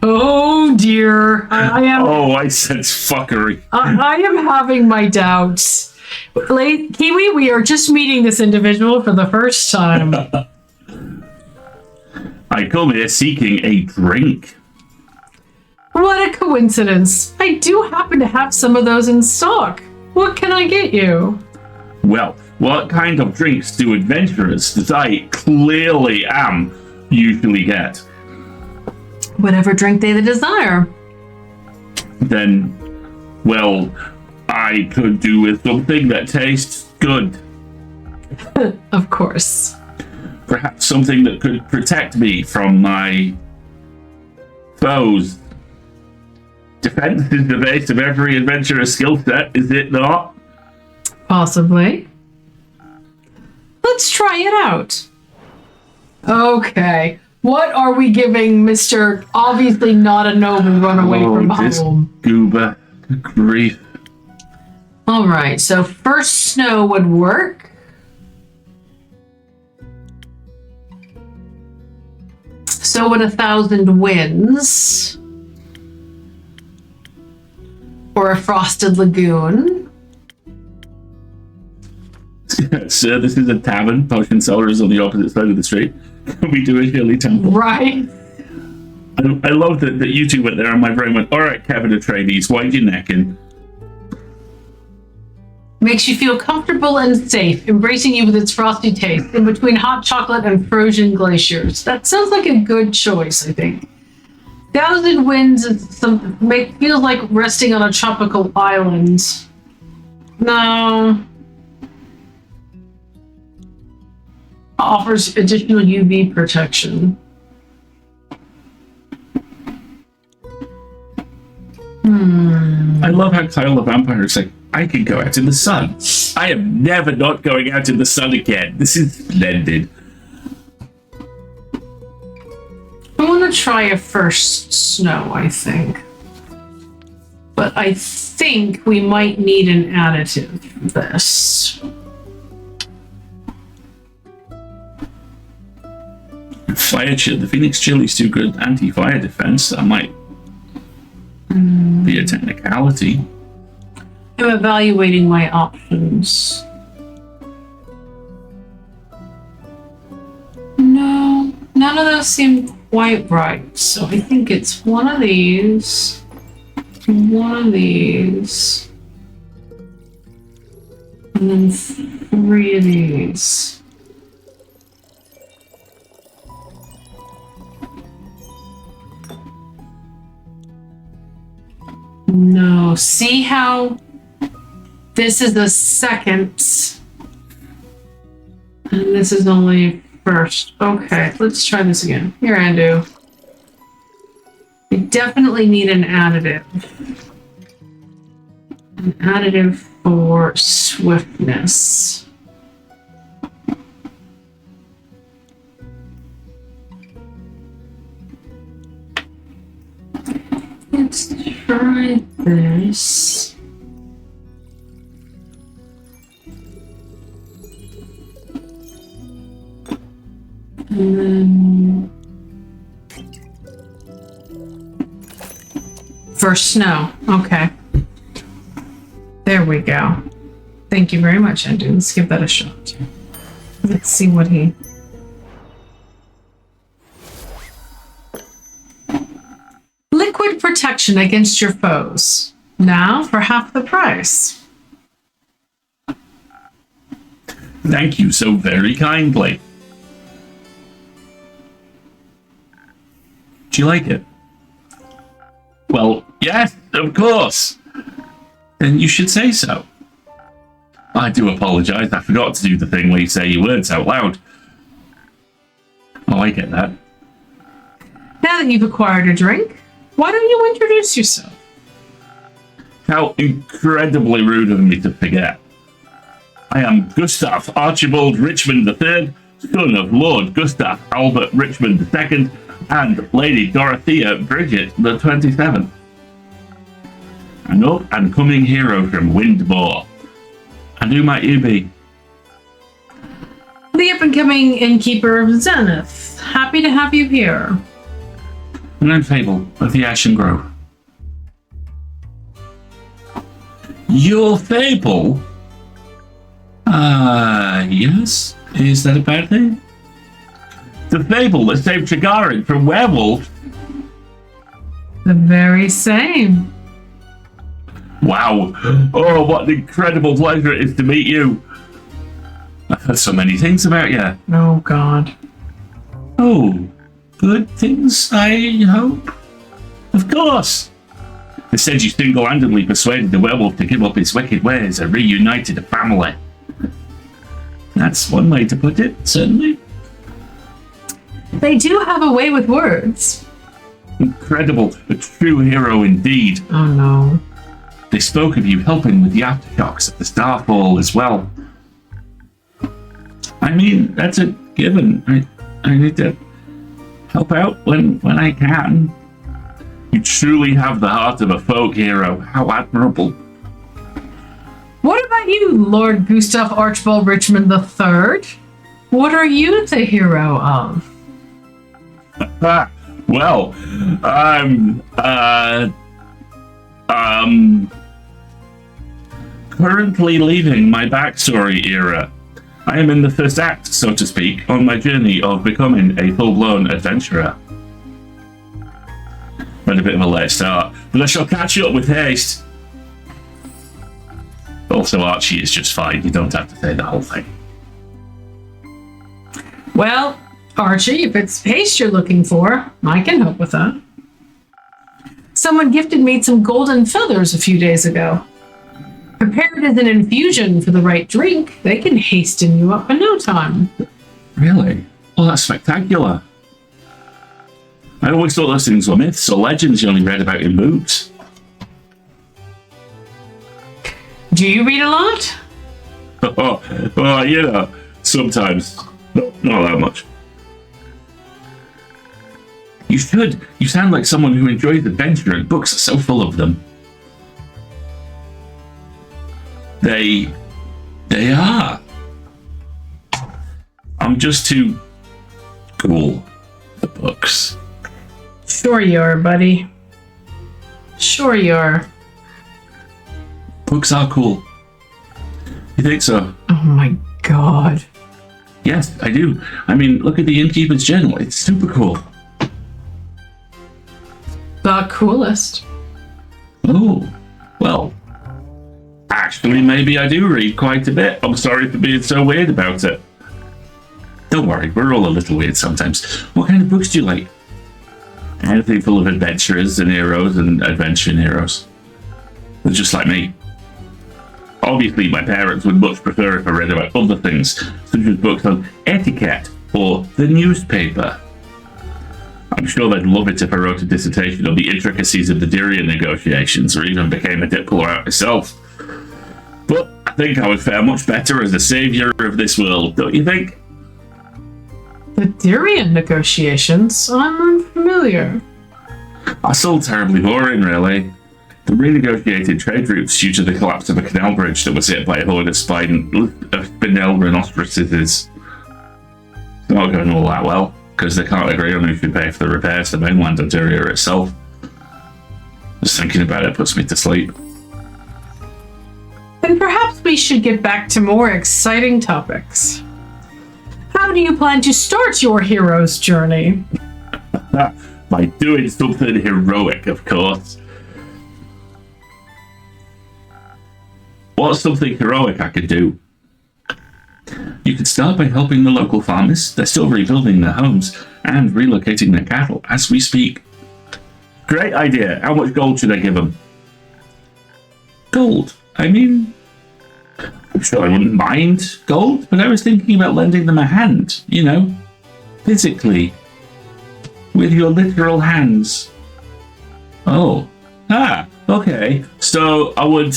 Oh dear. I am. Oh, I sense fuckery. I am having my doubts. Kiwi, we are just meeting this individual for the first time. I come here seeking a drink. What a coincidence. I do happen to have some of those in stock. What can I get you? Well, what kind of drinks do adventurers, that I clearly am, usually get? Whatever drink they desire. Then, well, I could do with something that tastes good. Of course. Perhaps something that could protect me from my foes. Defense is the base of every adventurer's skill set, is it not? Possibly. Let's try it out. Okay. What are we giving Mr. Obviously not a noble runaway from home? Goober. Good grief. All right. So first snow would work. So would 1,000 winds. Or a frosted lagoon. Sir, this is a tavern. Potion seller is on the opposite side of the street. Can we do a hilly temple? Right. I love that you two went there and my brain went, all right, Kevin Atreides, wind your neck in. Makes you feel comfortable and safe, embracing you with its frosty taste, in between hot chocolate and frozen glaciers. That sounds like a good choice, I think. 1,000 winds feels like resting on a tropical island. No. Offers additional UV protection. I love how Kyle the Vampire is like, I can go out in the sun. I am never not going out in the sun again. This is splendid. I want to try a first snow, I think. But I think we might need an additive for this. Fire chill. The Phoenix Chili's too good anti-fire defense. That might be a technicality. I'm evaluating my options. No, none of those seem quite right. So I think it's one of these, and then 3 of these. No, see how this is the second and this is only first. Okay, let's try this again. Here, Andu. We definitely need an additive. An additive for swiftness. Let's try this. And then first snow. Okay. There we go. Thank you very much, Andu. Let's give that a shot. Let's see what he... Liquid protection against your foes. Now for half the price. Thank you so very kindly. Do you like it? Well, yes, of course. Then you should say so. I do apologize. I forgot to do the thing where you say your words out loud. Oh, I get that. Now that you've acquired a drink, why don't you introduce yourself? How incredibly rude of me to forget. I am Gustav Archibald Richmond III, son of Lord Gustav Albert Richmond II and Lady Dorothea Bridget the 27th. An up and coming hero from Windmore. And who might you be? The up and coming innkeeper of Zenith. Happy to have you here. And I'm Fable of the Ashen Grove. Your Fable? Yes. Is that a bad thing? The Fable that saved Chagarin from werewolves? The very same. Wow. Oh, what an incredible pleasure it is to meet you. I've heard so many things about you. Oh, God. Oh, good things, I hope. Of course. They said you single-handedly persuaded the werewolf to give up his wicked ways and reunited the family. That's one way to put it, certainly. They do have a way with words. Incredible. A true hero indeed. Oh, no. They spoke of you helping with the aftershocks of the Starfall as well. I mean, that's a given. I need to help out when I can. You truly have the heart of a folk hero. How admirable. What about you, Lord Gustav Archibald Richmond III? What are you the hero of? Well, I'm currently leaving my backstory era. I am in the first act, so to speak, on my journey of becoming a full-blown adventurer. Had a bit of a late start, but I shall catch you up with haste. Also, Archie is just fine. You don't have to say the whole thing. Well, Archie, if it's haste you're looking for, I can help with that. Someone gifted me some golden feathers a few days ago. Prepared as an infusion for the right drink, they can hasten you up in no time. Really? Well, that's spectacular. I always thought those things were myths or legends you only read about in books. Do you read a lot? Oh, you know, sometimes. Not that much. You should. You sound like someone who enjoys adventure, and books are so full of them. They are. I'm just too cool for books. Sure you are, buddy. Sure you are. Books are cool. You think so? Oh my God. Yes, I do. I mean, look at the Innkeeper's Journal. It's super cool. The coolest. Oh, well. Actually, maybe I do read quite a bit. I'm sorry for being so weird about it. Don't worry, we're all a little weird sometimes. What kind of books do you like? Anything full of adventurers and heroes and adventuring heroes. They're just like me. Obviously, my parents would much prefer if I read about other things, such as books on etiquette or the newspaper. I'm sure they'd love it if I wrote a dissertation on the intricacies of the Dyrian negotiations, or even became a diplomat myself. But I think I would fare much better as the savior of this world, don't you think? The Dyrian negotiations? I'm unfamiliar. Are still terribly boring, really. The renegotiated trade routes due to the collapse of a canal bridge that was hit by a horde of spinel rhinoceroses. It's not going all that well, because they can't agree on who should pay for the repairs to the mainland interior itself. Just thinking about it puts me to sleep. Then perhaps we should get back to more exciting topics. How do you plan to start your hero's journey? By doing something heroic, of course. What's something heroic I could do? You could start by helping the local farmers. They're still rebuilding their homes and relocating their cattle as we speak. Great idea. How much gold should I give them? Gold? I mean, I'm sure I wouldn't mind gold, but I was thinking about lending them a hand, you know, physically, with your literal hands. Oh, okay. So I would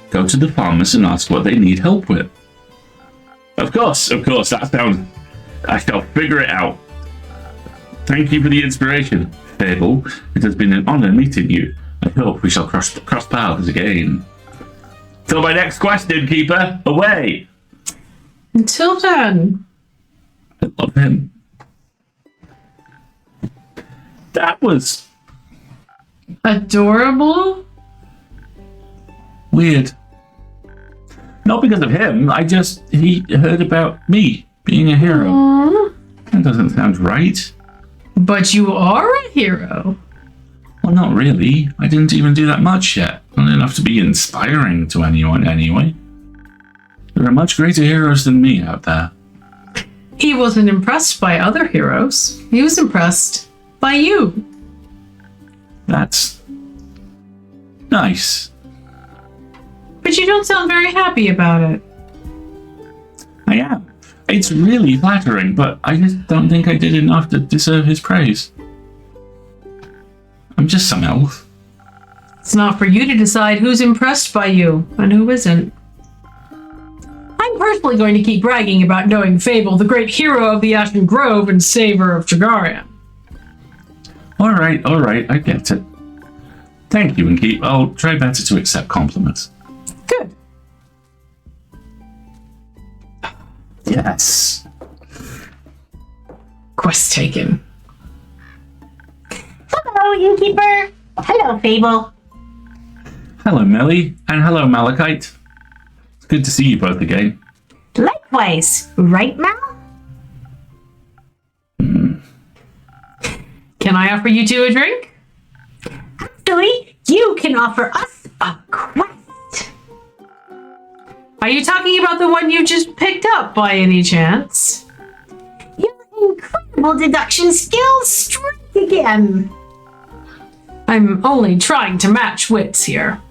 go to the farmers and ask what they need help with. Of course, that sounds... I shall figure it out. Thank you for the inspiration, Fable. It has been an honor meeting you. I hope we shall cross paths again. Till my next question, Keeper. Away! Until then. I love him. That was... adorable? weird. Not because of him, he heard about me being a hero. Aww. That doesn't sound right. But you are a hero. Well, not really. I didn't even do that much yet. Not enough to be inspiring to anyone, anyway. There are much greater heroes than me out there. He wasn't impressed by other heroes. He was impressed by you. That's nice. But you don't sound very happy about it. I am. It's really flattering, but I just don't think I did enough to deserve his praise. I'm just some elf. It's not for you to decide who's impressed by you and who isn't. I'm personally going to keep bragging about knowing Fable, the great hero of the Ashen Grove and saver of Tagarian. All right, I get it. Thank you, Inkeep. I'll try better to accept compliments. Good. Yes. Quest taken. Hello, Innkeeper. Hello, Fable. Hello, Melly, and hello, Malachite. It's good to see you both again. Likewise, right, Mal? Can I offer you two a drink? Actually, you can offer us a quest. Are you talking about the one you just picked up by any chance? Your incredible deduction skills strike again. I'm only trying to match wits here.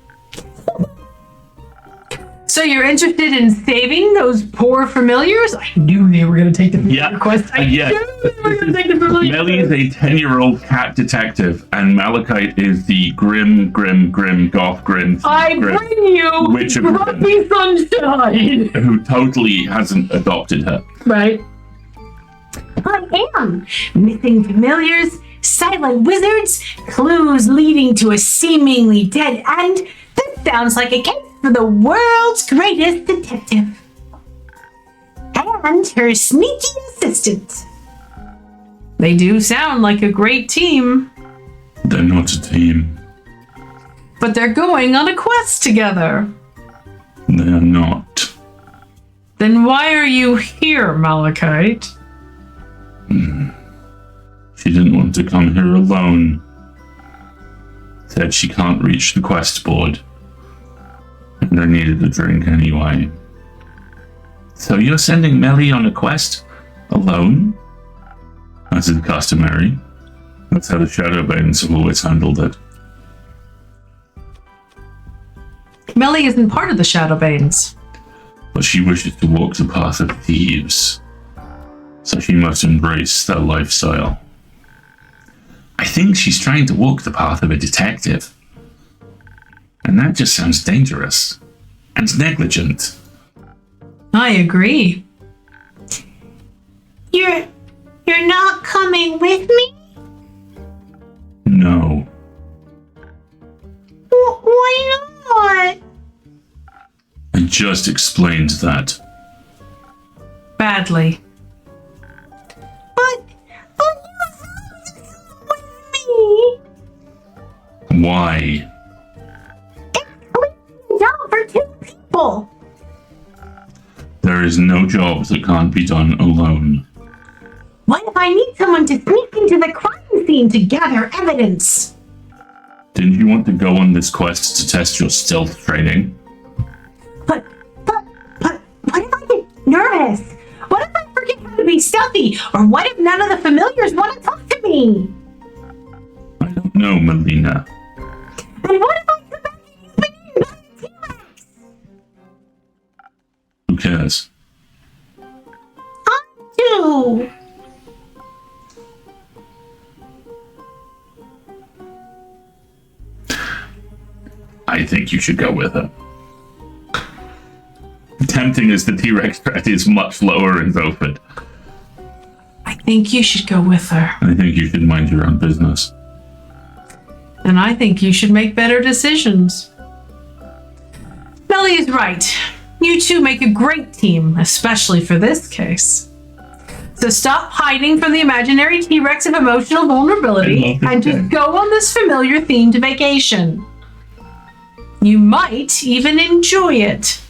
So you're interested in saving those poor familiars? I knew they were going to take the familiar quest. I knew they were going to take the familiar Melly is a 10-year-old cat detective, and Malachite is the grim, goth, grim. I grim bring you witch of Grumpy Sunshine. who totally hasn't adopted her. Right. I am. Missing familiars, silent wizards, clues leading to a seemingly dead end. This sounds like a case for the world's greatest detective. And her sneaky assistant. They do sound like a great team, They're not a team. but they're going on a quest together. They're not. Then why are you here, Malachite? She didn't want to come here alone. Said she can't reach the quest board. And I needed a drink anyway. So you're sending Melly on a quest? Alone? As is customary. That's how the Shadowbanes have always handled it. Melly isn't part of the Shadowbanes. But she wishes to walk the path of thieves. So she must embrace their lifestyle. I think she's trying to walk the path of a detective. And that just sounds dangerous. And negligent. I agree. You're not coming with me? No. Why not? I just explained that. Badly. But you have to come with me. Why? It's a job for two people. There is no job that can't be done alone. What if I need someone to sneak into the crime scene to gather evidence? Didn't you want to go on this quest to test your stealth training? But what if I get nervous? What if I forget how to be stealthy? Or what if none of the familiars want to talk to me? I don't know, Melina. And what if I come back and you've been eaten by a T-Rex? Who cares? I do. I think you should go with her. Tempting as the T-Rex threat is much lower in Zoford. I think you should go with her. I think you should mind your own business. And I think you should make better decisions. Melly is right. You two make a great team, especially for this case. So stop hiding from the imaginary T-Rex of emotional vulnerability and just go on this familiar themed vacation. You might even enjoy it.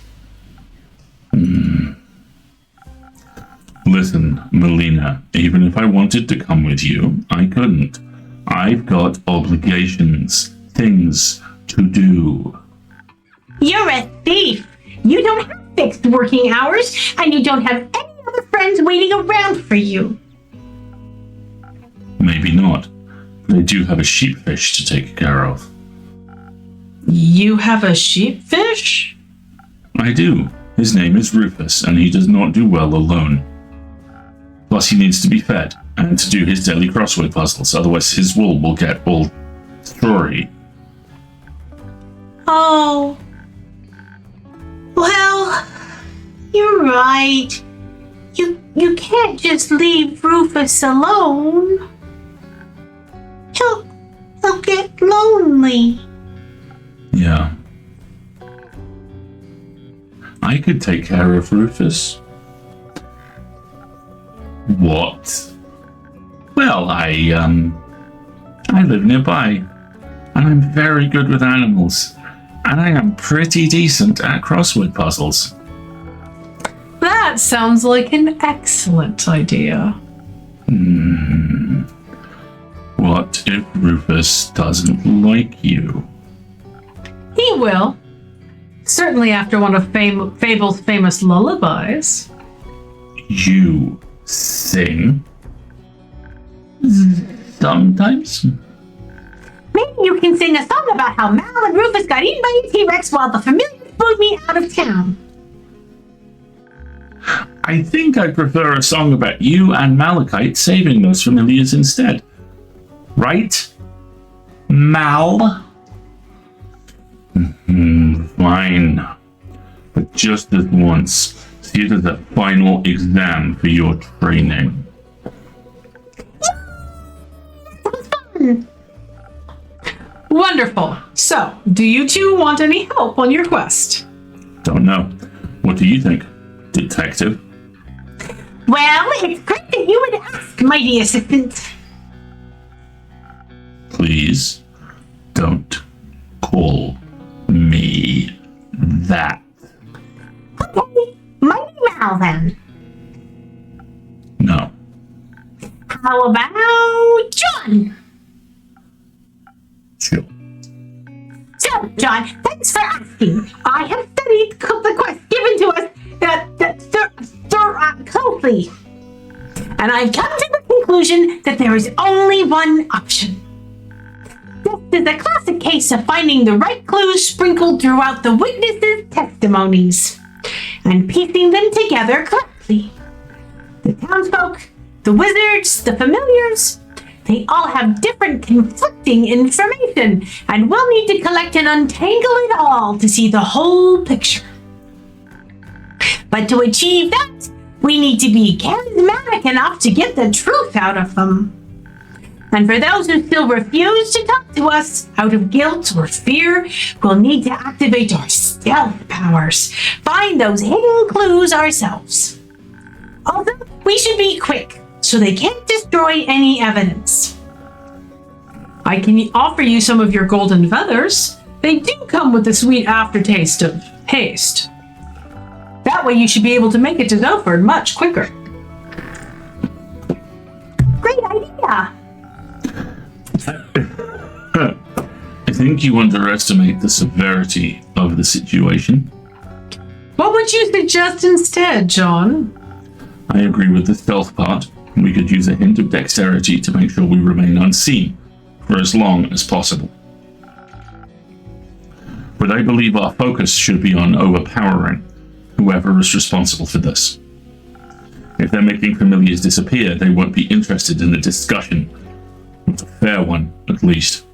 Listen, Melina, even if I wanted to come with you, I couldn't. I've got obligations, things to do. You're a thief. You don't have fixed working hours, and you don't have any other friends waiting around for you. Maybe not. But I do have a sheepfish to take care of. You have a sheepfish? I do. His name is Rufus, and he does not do well alone. Plus, he needs to be fed, and to do his daily crossword puzzles, otherwise his wool will get all strawy. Oh. Well, you're right. You can't just leave Rufus alone. He'll get lonely. Yeah. I could take care of Rufus. What? Well, I live nearby, and I'm very good with animals, and I am pretty decent at crossword puzzles. That sounds like an excellent idea. What if Rufus doesn't like you? He will. Certainly after one of Fable's famous lullabies. You sing? Sometimes? Maybe you can sing a song about how Mal and Rufus got eaten by a T-Rex while the familiars moved me out of town. I think I prefer a song about you and Malachite saving those familiars instead. Right? Mal? Fine. But just this once, see it as a final exam for your training. Wonderful. So, do you two want any help on your quest? Don't know. What do you think, detective? Well, it's great that you would ask, mighty assistant. Please don't call me that. Okay, mighty Mal then. No. How about John? Sure. So, John, thanks for asking. I have studied the quest given to us closely, and I've come to the conclusion that there is only one option. This is a classic case of finding the right clues sprinkled throughout the witnesses' testimonies and piecing them together correctly. The townsfolk, the wizards, the familiars, they all have different conflicting information, and we'll need to collect and untangle it all to see the whole picture. But to achieve that, we need to be charismatic enough to get the truth out of them. And for those who still refuse to talk to us out of guilt or fear, we'll need to activate our stealth powers, find those hidden clues ourselves. Although we should be quick, so they can't destroy any evidence. I can offer you some of your golden feathers. They do come with the sweet aftertaste of haste. That way you should be able to make it to Zoford much quicker. Great idea! I think you underestimate the severity of the situation. What would you suggest instead, John? I agree with the stealth part. We could use a hint of dexterity to make sure we remain unseen for as long as possible. But I believe our focus should be on overpowering whoever is responsible for this. If they're making familiars disappear, they won't be interested in the discussion. It's a fair one, at least.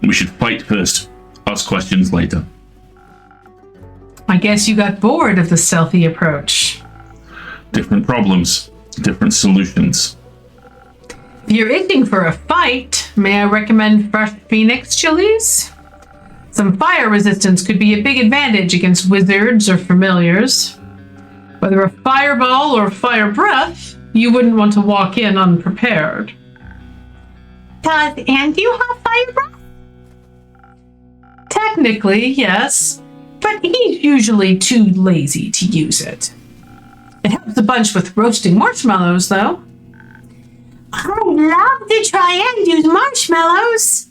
We should fight first, ask questions later. I guess you got bored of the stealthy approach. Different problems, different solutions. If you're itching for a fight, may I recommend fresh phoenix chilies? Some fire resistance could be a big advantage against wizards or familiars. Whether a fireball or fire breath, you wouldn't want to walk in unprepared. Does Andrew have fire breath? Technically, yes, but he's usually too lazy to use it. It helps a bunch with roasting marshmallows, though. I'd love to try and use marshmallows.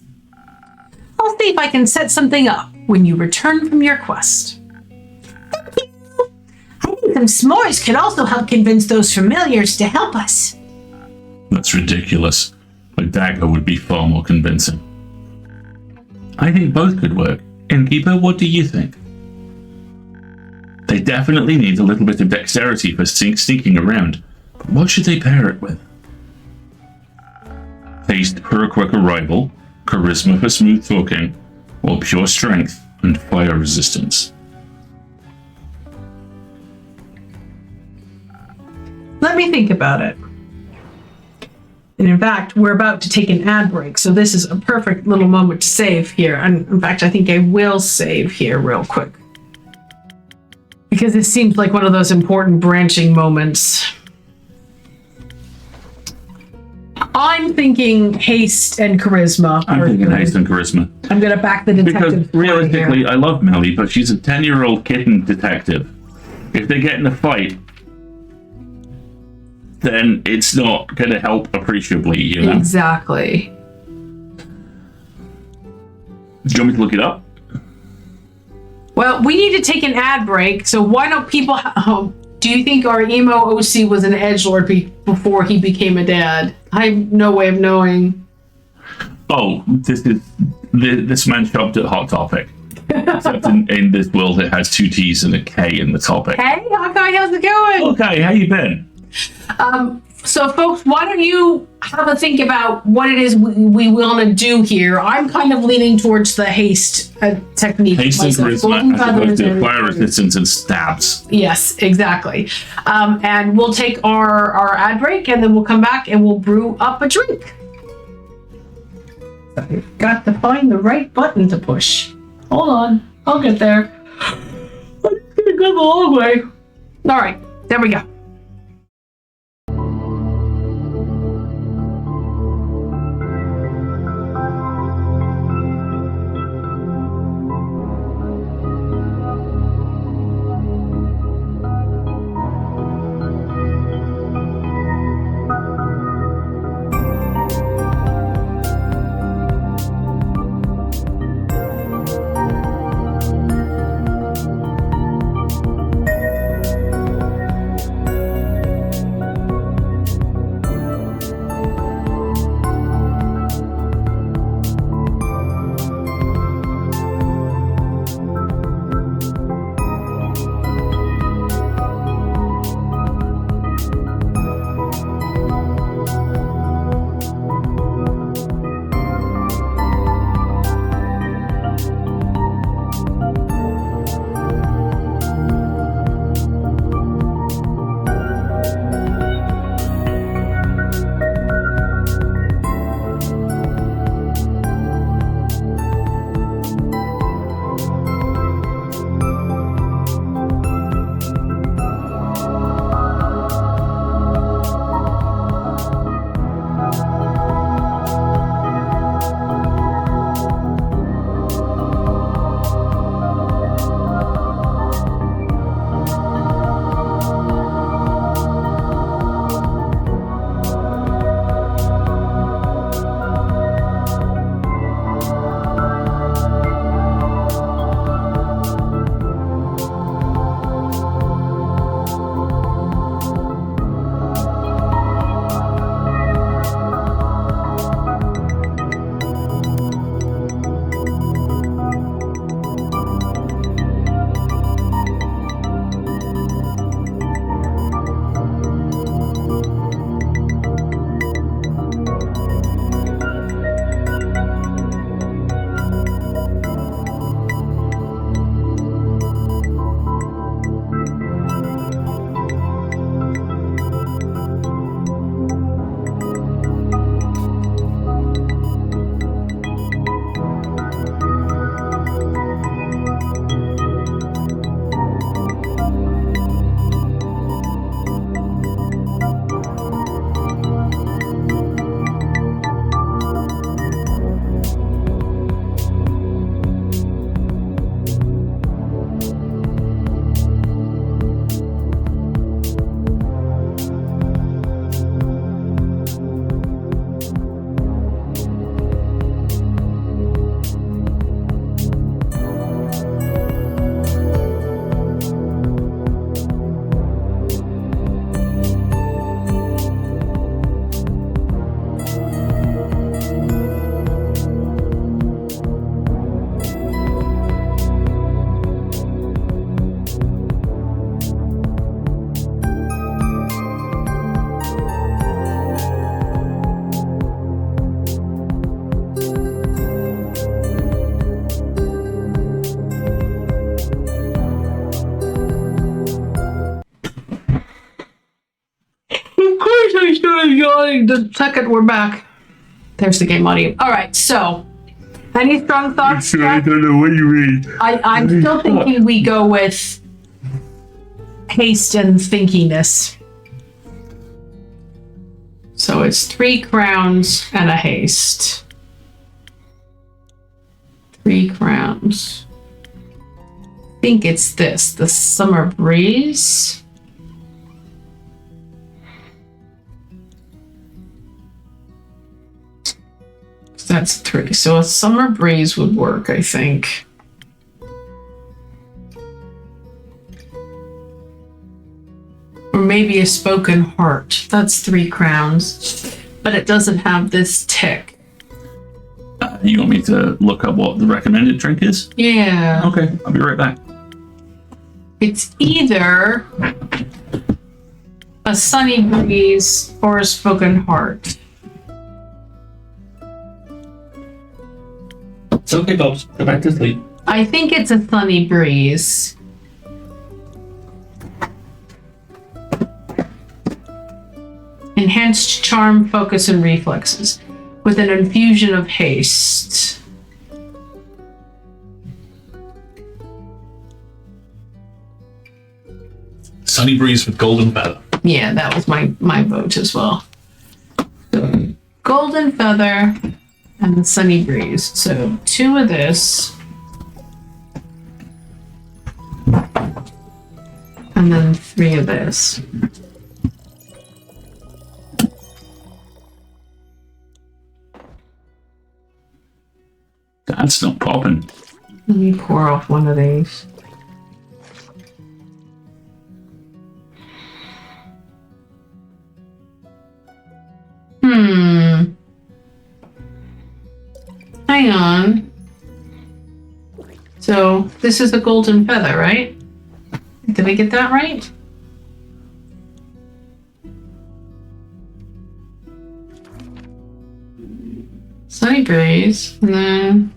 I'll see if I can set something up when you return from your quest. Thank you. I think some s'mores could also help convince those familiars to help us. That's ridiculous. A dagger would be far more convincing. I think both could work. Innkeeper, what do you think? They definitely need a little bit of dexterity for sneaking around. But what should they pair it with? Haste for a quick arrival, charisma for smooth talking, or pure strength and fire resistance? Let me think about it. And in fact, we're about to take an ad break, so this is a perfect little moment to save here. And in fact, I think I will save here real quick. Because this seems like one of those important branching moments. I'm thinking haste and charisma. I'm thinking haste and charisma. I'm going to back the detective. Because realistically, I love Melly, but she's a 10-year-old kitten detective. If they get in a fight, then it's not going to help appreciably, you know? Exactly. Do you want me to look it up? Well, we need to take an ad break, so why don't people... do you think our emo OC was an edgelord before he became a dad? I have no way of knowing. Oh, this man shopped at Hot Topic. Except in this world, it has 2 T's and a K in the topic. Hey, Hawkeye, how's it going? Okay, how you been? So, folks, why don't you have a think about what it is we want to do here? I'm kind of leaning towards the haste technique. Haste and myself. charisma as opposed to and- fire resistance and stabs. Yes, exactly. And we'll take our ad break, and then we'll come back and we'll brew up a drink. I've got to find the right button to push. Hold on, I'll get there. I'm just gonna go the long way. All right, there we go. wait a second, we're back. There's the game audio. All right, so any strong thoughts? I don't know what you mean. I'm still thinking we go with haste and thinkiness. So it's 3 crowns and a haste. 3 crowns. I think it's this, the summer breeze. That's 3. So a summer breeze would work, I think. Or maybe a spoken heart. That's 3 crowns. But it doesn't have this tick. You want me to look up what the recommended drink is? Yeah. Okay, I'll be right back. It's either a sunny breeze or a spoken heart. It's okay, Bobs. Go back to sleep. I think it's a sunny breeze. Enhanced charm, focus, and reflexes with an infusion of haste. Sunny breeze with golden feather. Yeah, that was my vote as well. So, golden feather and the sunny breeze. So 2 of this. And then 3 of this. That's not popping. Let me pour off one of these. Hang on. So this is a golden feather, right? Did we get that right? Sunny breeze, and then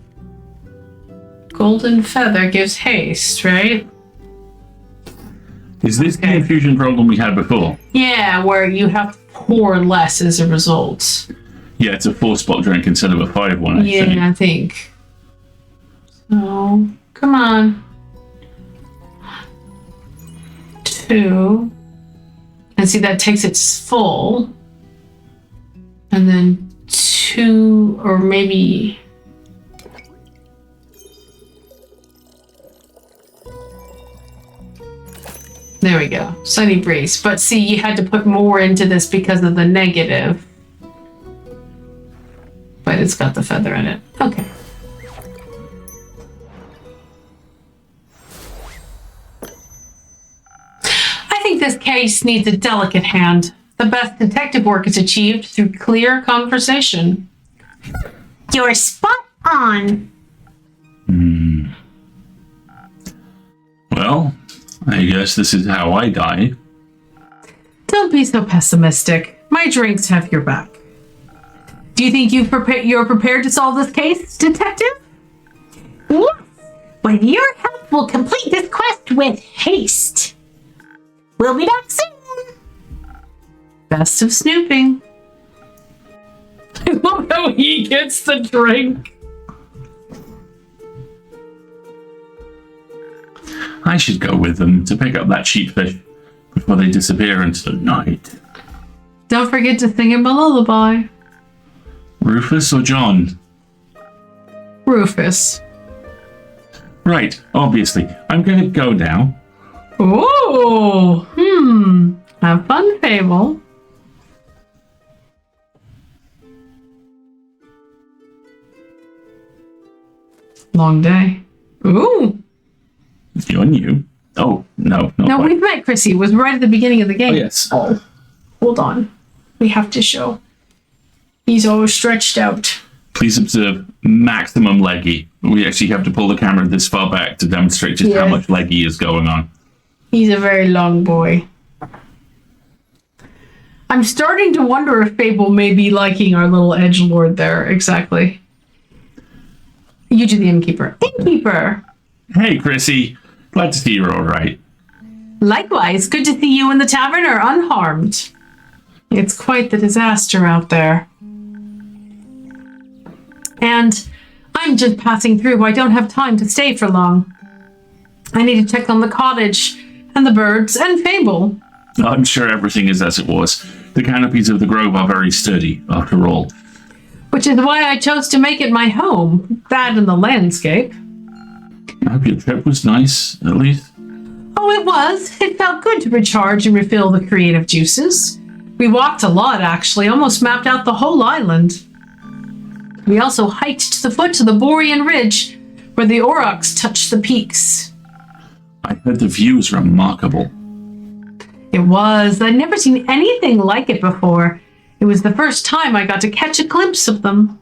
golden feather gives haste, right? Is this the infusion problem we had before? Yeah, where you have to pour less as a result. Yeah, it's a 4-spot drink instead of a 5 one, I Yeah, think. I think. So, come on. 2. And see, that takes its full. And then 2, or maybe... There we go. Sunny breeze. But see, you had to put more into this because of the negative. But it's got the feather in it. Okay. I think this case needs a delicate hand. The best detective work is achieved through clear conversation. You're spot on. Well, I guess this is how I die. Don't be so pessimistic. My drinks have your back. Do you think you're prepared to solve this case, detective? Yes. With your help, we'll complete this quest with haste. We'll be back soon. Best of snooping. I love how he gets the drink. I should go with them to pick up that sheepfish before they disappear into the night. Don't forget to sing him a lullaby. Rufus or John? Rufus. Right, obviously. I'm going to go now. Ooh. Have fun, Fable. Long day. Ooh. You're new. Oh, no. Not No, quite. we've met Chrissy. It was right at the beginning of the game. Oh, yes. Oh, hold on. We have to show. He's all stretched out. Please observe maximum leggy. We actually have to pull the camera this far back to demonstrate just how Yeah. much leggy is going on. He's a very long boy. I'm starting to wonder if Fable may be liking our little edgelord there. Exactly. You do the innkeeper. Innkeeper! Hey, Chrissy. Glad to see you're all right. Likewise, good to see you and the tavern are unharmed. It's quite the disaster out there. And I'm just passing through. I don't have time to stay for long. I need to check on the cottage and the birds and Fable. I'm sure everything is as it was. The canopies of the grove are very sturdy, after all. Which is why I chose to make it my home. That and the landscape. I hope your trip was nice, at least. Oh, it was. It felt good to recharge and refill the creative juices. We walked a lot, actually. Almost mapped out the whole island. We also hiked to the foot of the Borean Ridge, where the aurochs touched the peaks. I heard the view is remarkable. It was. I'd never seen anything like it before. It was the first time I got to catch a glimpse of them.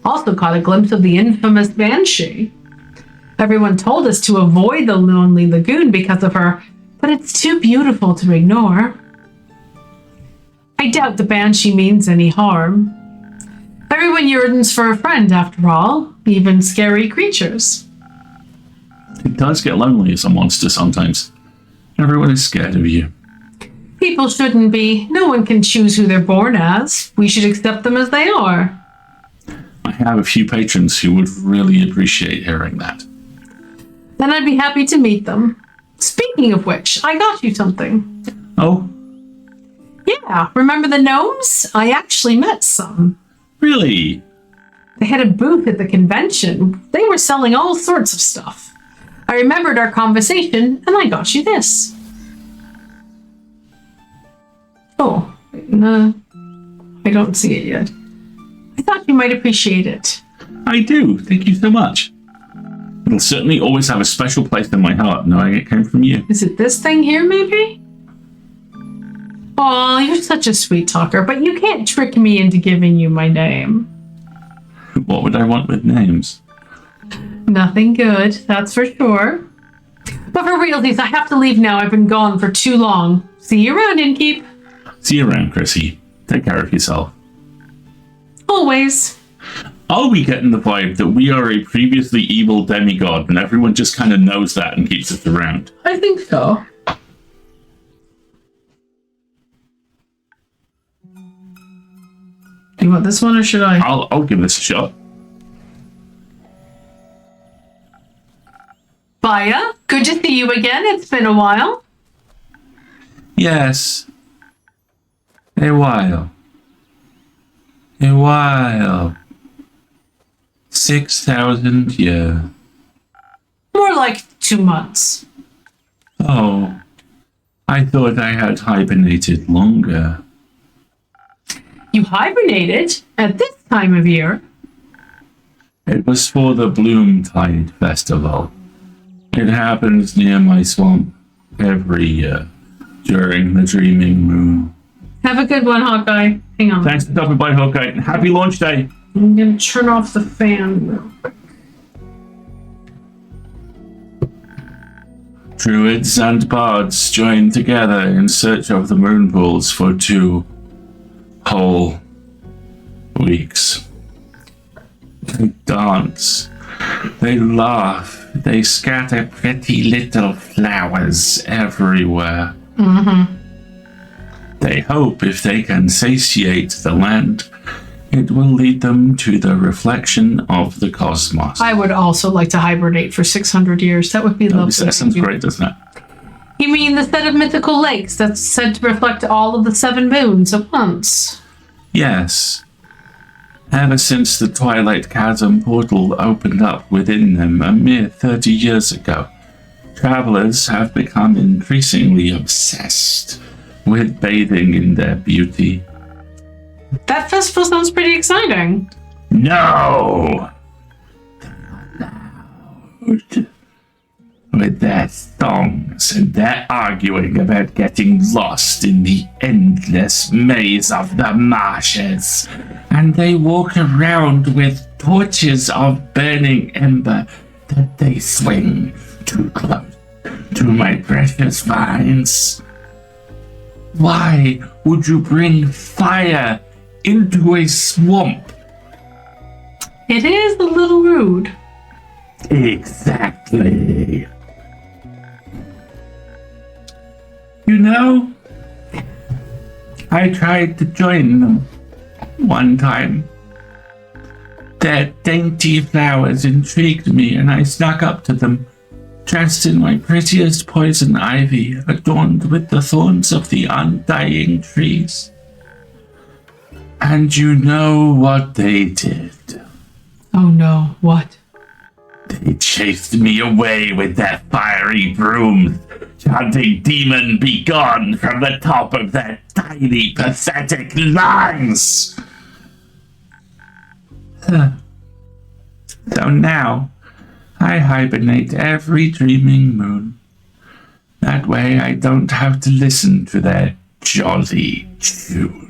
Also caught a glimpse of the infamous Banshee. Everyone told us to avoid the lonely lagoon because of her, but it's too beautiful to ignore. I doubt the Banshee means any harm. Everyone yearns for a friend, after all, even scary creatures. It does get lonely as a monster sometimes. Everyone is scared of you. People shouldn't be. No one can choose who they're born as. We should accept them as they are. I have a few patrons who would really appreciate hearing that. Then I'd be happy to meet them. Speaking of which, I got you something. Oh, Yeah, remember the gnomes? I actually met some. really? They had a booth at the convention. They were selling all sorts of stuff. I remembered our conversation, and I got you this. Oh, no, I don't see it yet. I thought you might appreciate it. I do. Thank you so much. It'll certainly always have a special place in my heart knowing it came from you. Is it this thing here, maybe? Oh, you're such a sweet talker, but you can't trick me into giving you my name. What would I want with names? Nothing good, that's for sure. But for realsies, I have to leave now. I've been gone for too long. See you around, Innkeep. See you around, Chrissy. Take care of yourself. Always. Are we getting the vibe that we are a previously evil demigod and everyone just kind of knows that and keeps us around? I think so. Do you want this one or should I? I'll give this a shot. Baya, good to see you again. It's been a while. Yes. A while. A while. 6,000 years. More like 2 months. Oh. I thought I had hibernated longer. You hibernated at this time of year. It was for the Bloomtide Festival. It happens near my swamp every year during the Dreaming Moon. Have a good one, Hawkeye. Hang on. Thanks for stopping by, Hawkeye, and happy launch day! I'm gonna turn off the fan real quick. Druids and bards join together in search of the moon pools for 2 whole weeks. They dance, they laugh, they scatter pretty little flowers everywhere. They hope if they can satiate the land, it will lead them to the reflection of the cosmos. I would also like to hibernate for 600 years. That would be lovely. That sounds great, doesn't it? You mean the set of mythical lakes that's said to reflect all of the 7 moons at once? Yes. Ever since the Twilight Chasm portal opened up within them a mere 30 years ago, travelers have become increasingly obsessed with bathing in their beauty. That festival sounds pretty exciting. No! They're loud. With their songs and their arguing about getting lost in the endless maze of the marshes. And they walk around with torches of burning ember that they swing too close to my precious vines. Why would you bring fire into a swamp? It is a little rude. Exactly. You know, I tried to join them one time. Their dainty flowers intrigued me, and I snuck up to them, dressed in my prettiest poison ivy, adorned with the thorns of the undying trees. And you know what they did? Oh no, what? They chased me away with their fiery brooms, chanting "Demon, be gone" from the top of their tiny, pathetic lungs. So now, I hibernate every dreaming moon. That way I don't have to listen to their jolly tune.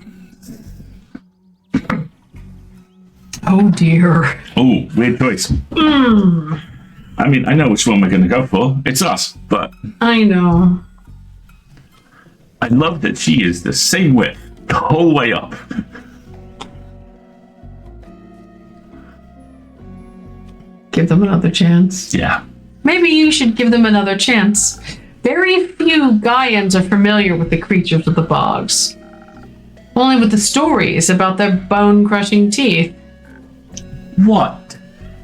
Oh dear. Oh, weird choice. I mean, I know which one we're going to go for. It's us, but I know. I love that she is the same width the whole way up. Give them another chance. Yeah. Maybe you should give them another chance. Very few Gaians are familiar with the creatures of the bogs. Only with the stories about their bone-crushing teeth. What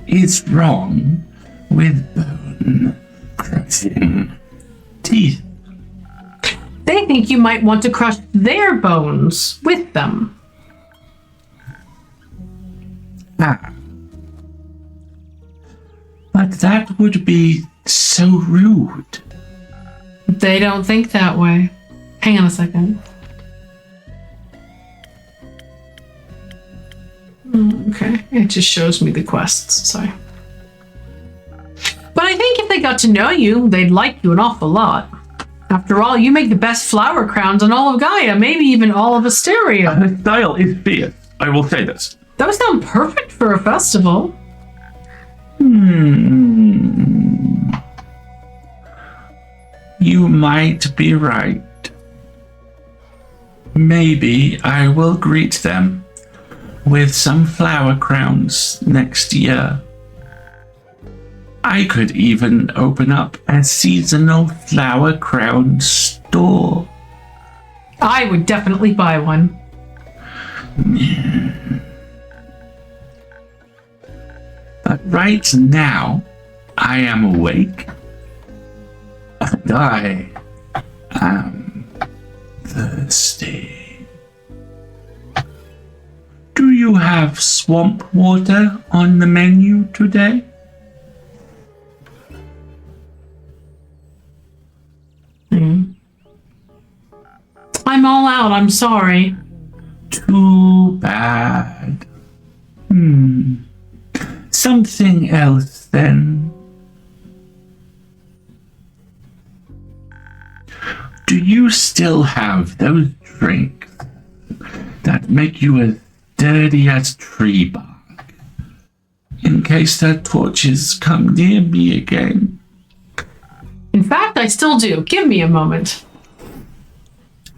is wrong with bone-crushing teeth? They think you might want to crush their bones with them. Ah. But that would be so rude. They don't think that way. Hang on a second. Okay, it just shows me the quests, so. But I think if they got to know you, they'd like you an awful lot. After all, you make the best flower crowns in all of Gaia, maybe even all of Asteria. Her style is fierce, I will say this. Those sound perfect for a festival. You might be right. Maybe I will greet them with some flower crowns next year. I could even open up a seasonal flower crown store. I would definitely buy one. But right now, I am awake, and I am thirsty. Do you have swamp water on the menu today? I'm all out, I'm sorry. Too bad. Something else then. Do you still have those drinks that make you as dirty as tree bark? In case their torches come near me again. In fact, I still do. Give me a moment.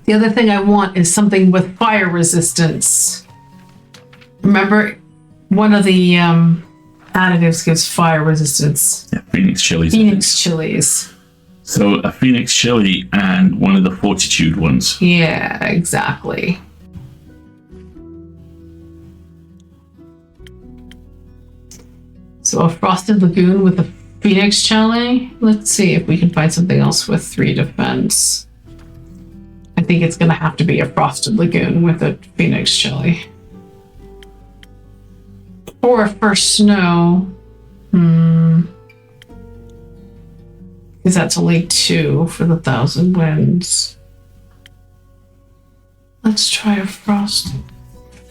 The other thing I want is something with fire resistance. Remember, one of the additives gives fire resistance. Yeah, Phoenix chilies. Phoenix chilies. So a Phoenix chili and one of the Fortitude ones. Yeah, exactly. So a Frosted Lagoon with a Phoenix chili. Let's see if we can find something else with 3 defense. I think it's going to have to be a Frosted Lagoon with a Phoenix chili. Or a First Snow. Because that's only 2 for the 1,000 Winds. Let's try a Frosted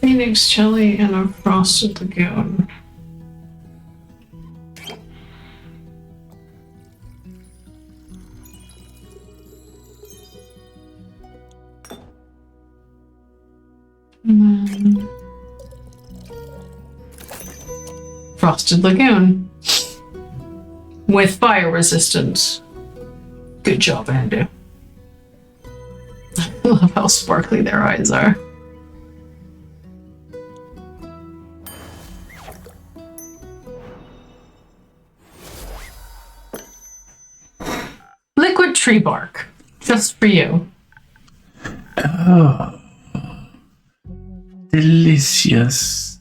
Phoenix chili and a Frosted Lagoon. Frosted Lagoon with fire resistance. Good job, Andy. I love how sparkly their eyes are. Liquid tree bark, just for you. Oh. delicious.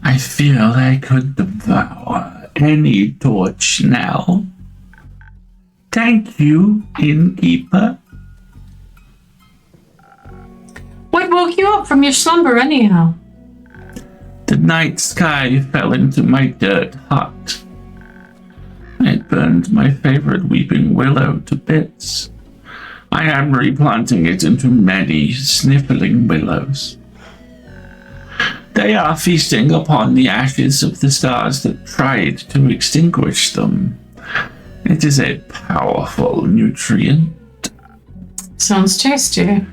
I feel I could devour any torch now. Thank you, innkeeper. What woke you up from your slumber, anyhow? The night sky fell into my dirt hut. It burned my favorite weeping willow to bits. I am replanting it into many sniffling willows. They are feasting upon the ashes of the stars that tried to extinguish them. It is a powerful nutrient. Sounds tasty.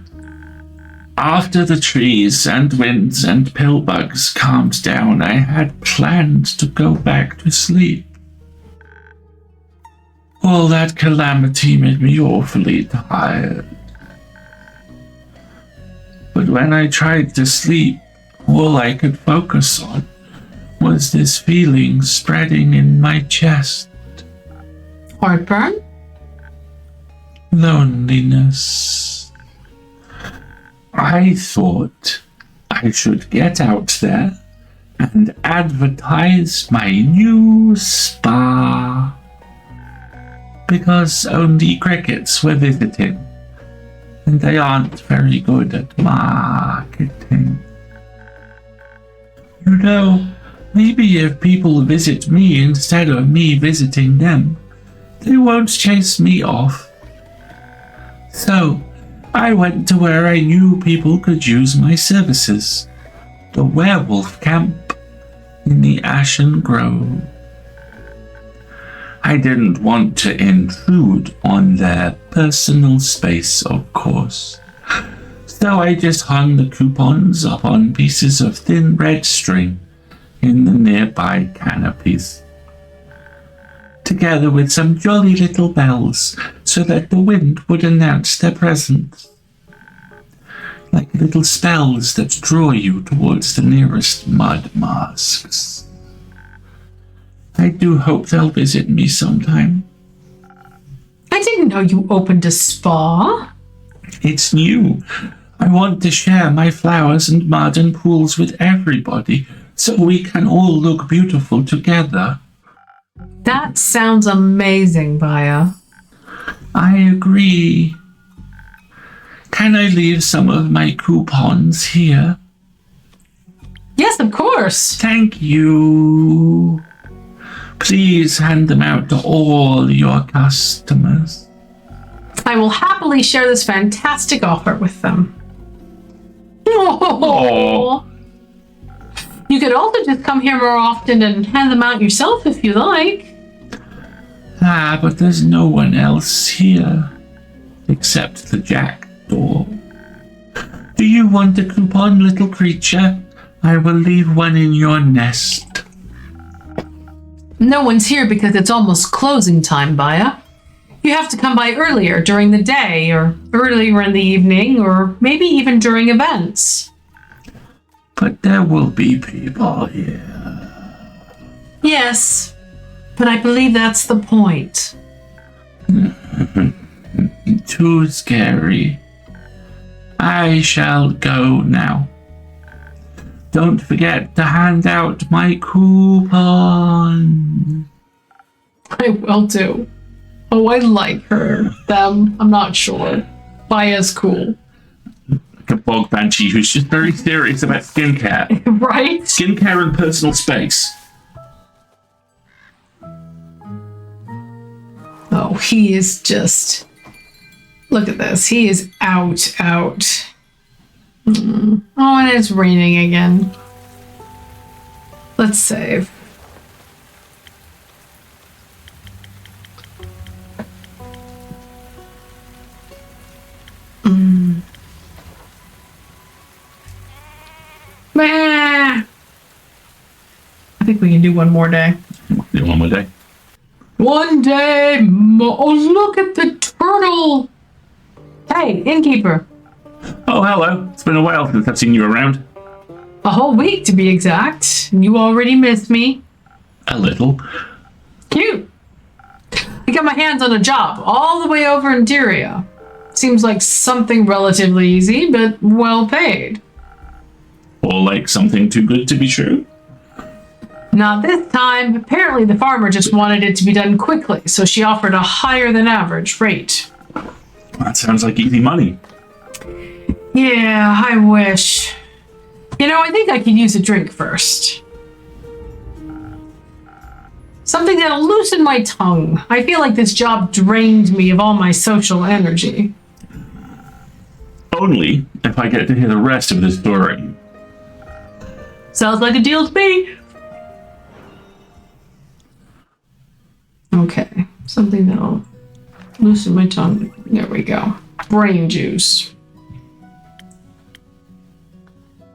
After the trees and winds and pillbugs calmed down, I had planned to go back to sleep. All that calamity made me awfully tired. But when I tried to sleep, all I could focus on was this feeling spreading in my chest. Heartburn? Loneliness. I thought I should get out there and advertise my new spa. Because only crickets were visiting, and they aren't very good at marketing. You know, maybe if people visit me instead of me visiting them, they won't chase me off. So, I went to where I knew people could use my services. The werewolf camp in the Ashen Grove. I didn't want to intrude on their personal space, of course. So I just hung the coupons up on pieces of thin red string in the nearby canopies, together with some jolly little bells so that the wind would announce their presence, like little spells that draw you towards the nearest mud masks. I do hope they'll visit me sometime. I didn't know you opened a spa. It's new. I want to share my flowers and mud and pools with everybody so we can all look beautiful together. That sounds amazing, Baya. I agree. Can I leave some of my coupons here? Yes, of course. Thank you. Please hand them out to all your customers. I will happily share this fantastic offer with them. Oh. You could also just come here more often and hand them out yourself if you like. But there's no one else here except the jackdaw. Do you want a coupon, little creature? I will leave one in your nest. No one's here because it's almost closing time, Baya. You have to come by earlier during the day, or earlier in the evening, or maybe even during events. But there will be people here. Yes, but I believe that's the point. Too scary. I shall go now. Don't forget to hand out my coupon. I will do. Oh, I like her. Them, I'm not sure. Baya's cool. Like a bog banshee who's just very serious about skincare. Right? Skincare and personal space. Oh, he is just... Look at this. He is out. Oh, and it's raining again. Let's save. I think we can do one more day. Do one more day. One day more. Oh, look at the turtle. Hey, innkeeper. Oh, hello. It's been a while since I've seen you around. A whole week to be exact. You already missed me. A little. Cute. I got my hands on a job all the way over in Tyria. Seems like something relatively easy, but well paid. Or like something too good to be true? Not this time. Apparently the farmer just wanted it to be done quickly, so she offered a higher than average rate. That sounds like easy money. Yeah, I wish. You know, I think I could use a drink first. Something that'll loosen my tongue. I feel like this job drained me of all my social energy. Only if I get to hear the rest of the story. Sounds like a deal to me. Okay, something that'll loosen my tongue. There we go. Brain juice.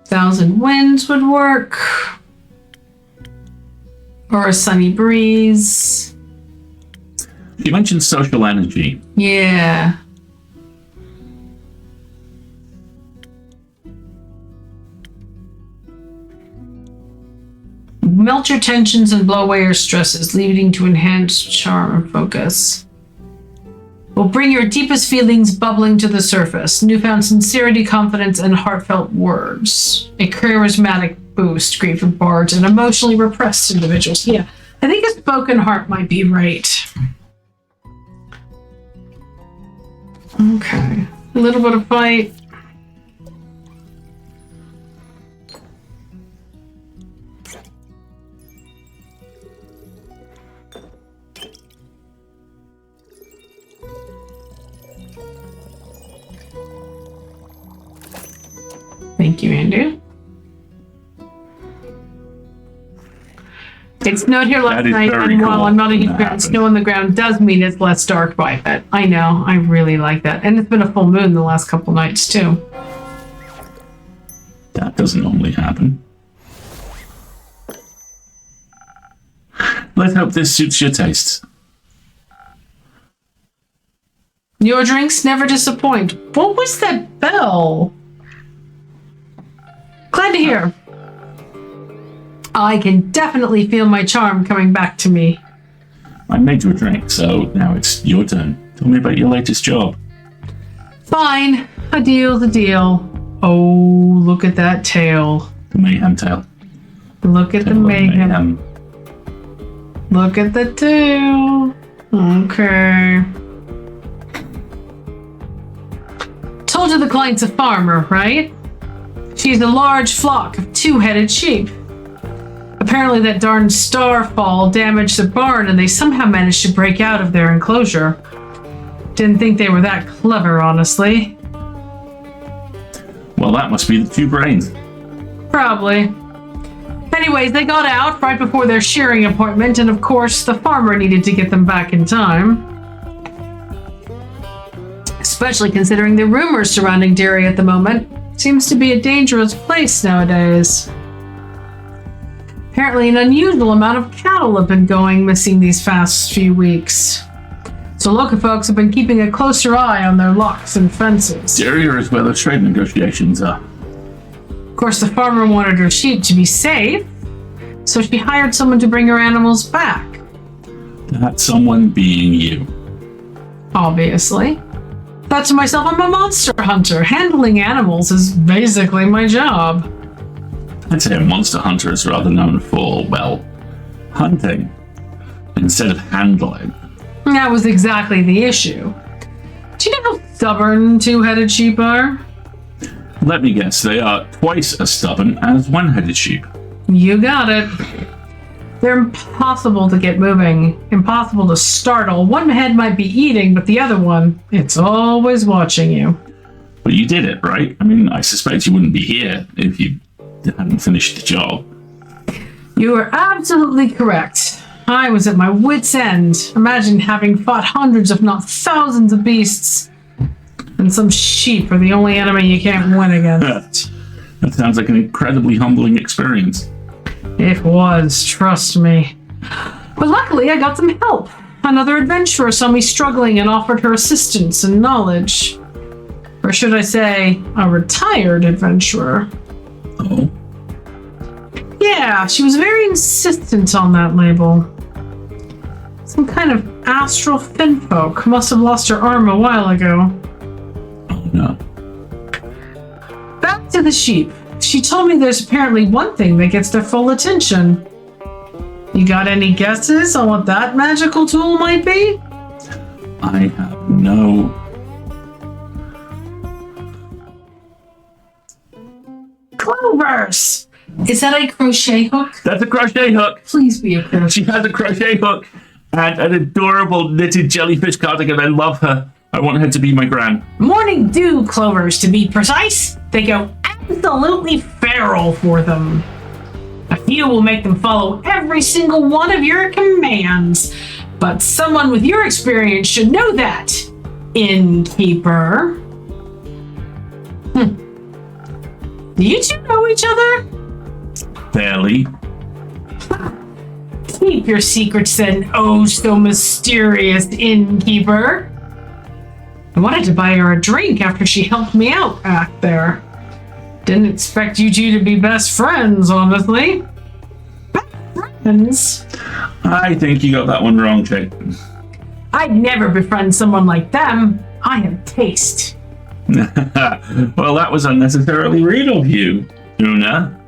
Thousand Winds would work. Or a sunny breeze. You mentioned social energy. Yeah. Melt your tensions and blow away your stresses, leading to enhanced charm and focus. Will bring your deepest feelings bubbling to the surface. Newfound sincerity, confidence, and heartfelt words. A charismatic boost, great for bards and emotionally repressed individuals. Yeah, I think a spoken heart might be right. Okay, a little bit of fight. Thank you, Andrew. It snowed here last night, and while I'm not a huge fan, snow on the ground does mean it's less dark by it. I know, I really like that. And it's been a full moon the last couple nights, too. That doesn't normally happen. Let's hope this suits your tastes. Your drinks never disappoint. What was that bell? Glad to hear. I can definitely feel my charm coming back to me. I made you a drink, so now it's your turn. Tell me about your latest job. Fine. A deal's a deal. Oh, look at that tail. The mayhem tail. Look at the mayhem. Look at the tail. Okay. Told you the client's a farmer, right? She's a large flock of two-headed sheep. Apparently that darn starfall damaged the barn and they somehow managed to break out of their enclosure. Didn't think they were that clever, honestly. Well, that must be the two brains. Probably. Anyways, they got out right before their shearing appointment, and of course, the farmer needed to get them back in time. Especially considering the rumors surrounding dairy at the moment. Seems to be a dangerous place nowadays. Apparently, an unusual amount of cattle have been going missing these past few weeks. So local folks have been keeping a closer eye on their locks and fences. Dairy is where the trade negotiations are. Of course, the farmer wanted her sheep to be safe, so she hired someone to bring her animals back. That someone being you. Obviously. Thought to myself, I'm a monster hunter. Handling animals is basically my job. I'd say a monster hunter is rather known for, well, hunting instead of handling. That was exactly the issue. Do you know how stubborn two-headed sheep are? Let me guess, they are twice as stubborn as one-headed sheep. You got it. They're impossible to get moving, impossible to startle. One head might be eating, but the other one, it's always watching you. But you did it, right? I mean, I suspect you wouldn't be here if you hadn't finished the job. You are absolutely correct. I was at my wit's end. Imagine having fought hundreds, if not thousands of beasts, and some sheep are the only enemy you can't win against. That sounds like an incredibly humbling experience. It was, trust me. But luckily, I got some help. Another adventurer saw me struggling and offered her assistance and knowledge. Or should I say, a retired adventurer. Oh? Yeah, she was very insistent on that label. Some kind of astral finfolk. Must have lost her arm a while ago. Oh no. Back to the sheep. she told me there's apparently one thing that gets their full attention. You got any guesses on what that magical tool might be? I have no. Clovers! Is that a crochet hook? That's a crochet hook. Please be a crochet. She has a crochet hook and an adorable knitted jellyfish cardigan. I love her. I want her to be my gran. Morning dew clovers, to be precise. They go absolutely feral for them. A few will make them follow every single one of your commands. But someone with your experience should know that, innkeeper. Do you two know each other? Barely. Keep your secrets then, oh so mysterious innkeeper. I wanted to buy her a drink after she helped me out back there. Didn't expect you two to be best friends, honestly. Best friends? I think you got that one wrong, Jake. I'd never befriend someone like them. I have taste. Well, that was unnecessarily rude of you, Una.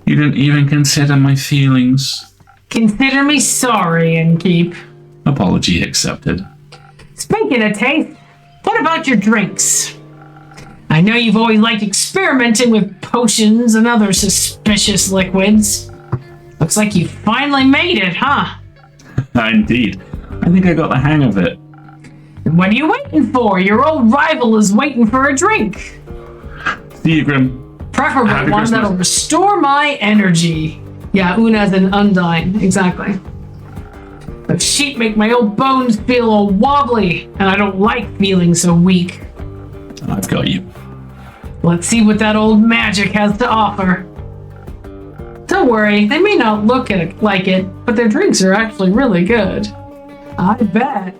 You didn't even consider my feelings. Consider me sorry, Innkeep. Apology accepted. Speaking of taste, what about your drinks? I know you've always liked experimenting with potions and other suspicious liquids. Looks like you finally made it, huh? Indeed. I think I got the hang of it. What are you waiting for? Your old rival is waiting for a drink. See you, Grim. Preferably Happy one Christmas. that'll restore my energy. Yeah, Una's an Undyne, exactly. The sheep make my old bones feel all wobbly, and I don't like feeling so weak. I've got you. Let's see what that old magic has to offer. Don't worry, they may not look at it like it, but their drinks are actually really good. I bet.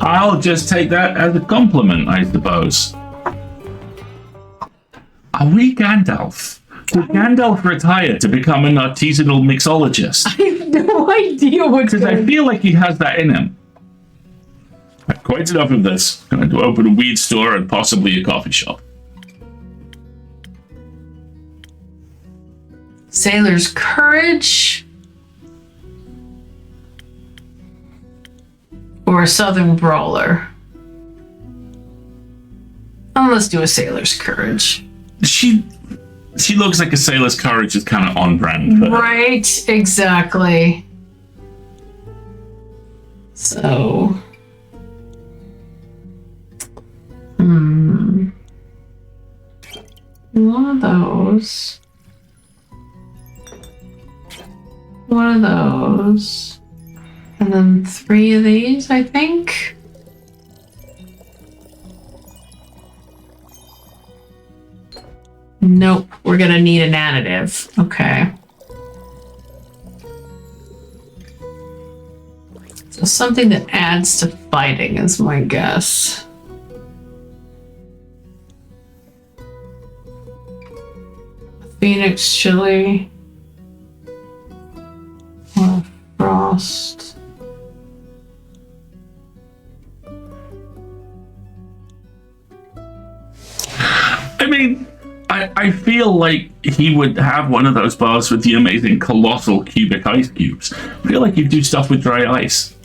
I'll just take that as a compliment, I suppose. Are we Gandalf? Did Gandalf retire to become an artisanal mixologist? I have no idea what's Because I going feel like he has that in him. Right, quite enough of this. Going to open a weed store and possibly a coffee shop. Sailor's Courage. Or a Southern Brawler. Let's do a Sailor's Courage. She looks like a sailor's courage is kind of on brand for her. Right, exactly. So. One of those. One of those. And then 3 of these, I think. Nope, we're gonna need an additive. Okay. So something that adds to fighting is my guess. Phoenix chili. Or frost. I mean, I feel like he would have one of those bars with the amazing colossal cubic ice cubes. I feel like you'd do stuff with dry ice.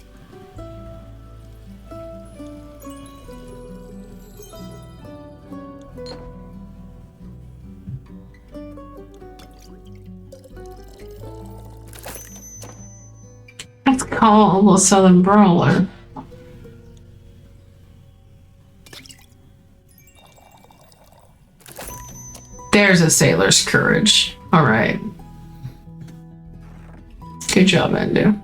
Let's call a Southern Brawler. There's a Sailor's Courage. All right. Good job, Endu.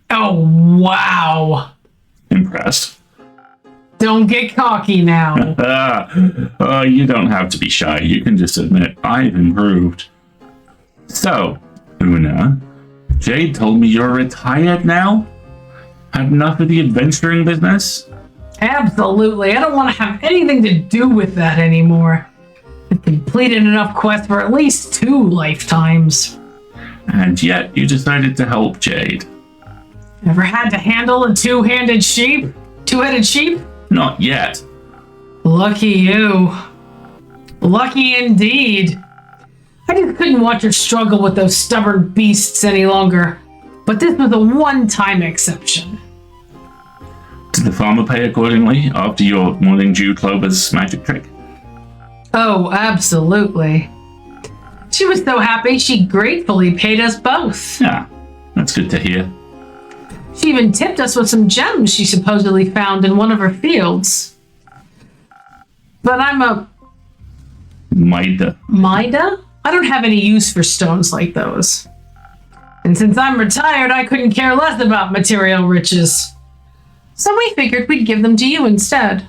Oh, wow. Impressed. Don't get cocky now. You don't have to be shy. You can just admit I've improved. So, Una, Jade told me you're retired now? Had enough of the adventuring business? Absolutely. I don't want to have anything to do with that anymore. I've completed enough quests for at least 2 lifetimes. And yet you decided to help Jade. Ever had to handle a two-headed sheep? Not yet. Lucky you. Lucky indeed. I just couldn't watch her struggle with those stubborn beasts any longer. But this was a one-time exception. Did the farmer pay accordingly after your morning dew clover's magic trick? Oh, absolutely. She was so happy she gratefully paid us both. Yeah, that's good to hear. She even tipped us with some gems she supposedly found in one of her fields. But I'm a Maida. I don't have any use for stones like those. And since I'm retired, I couldn't care less about material riches. So we figured we'd give them to you instead.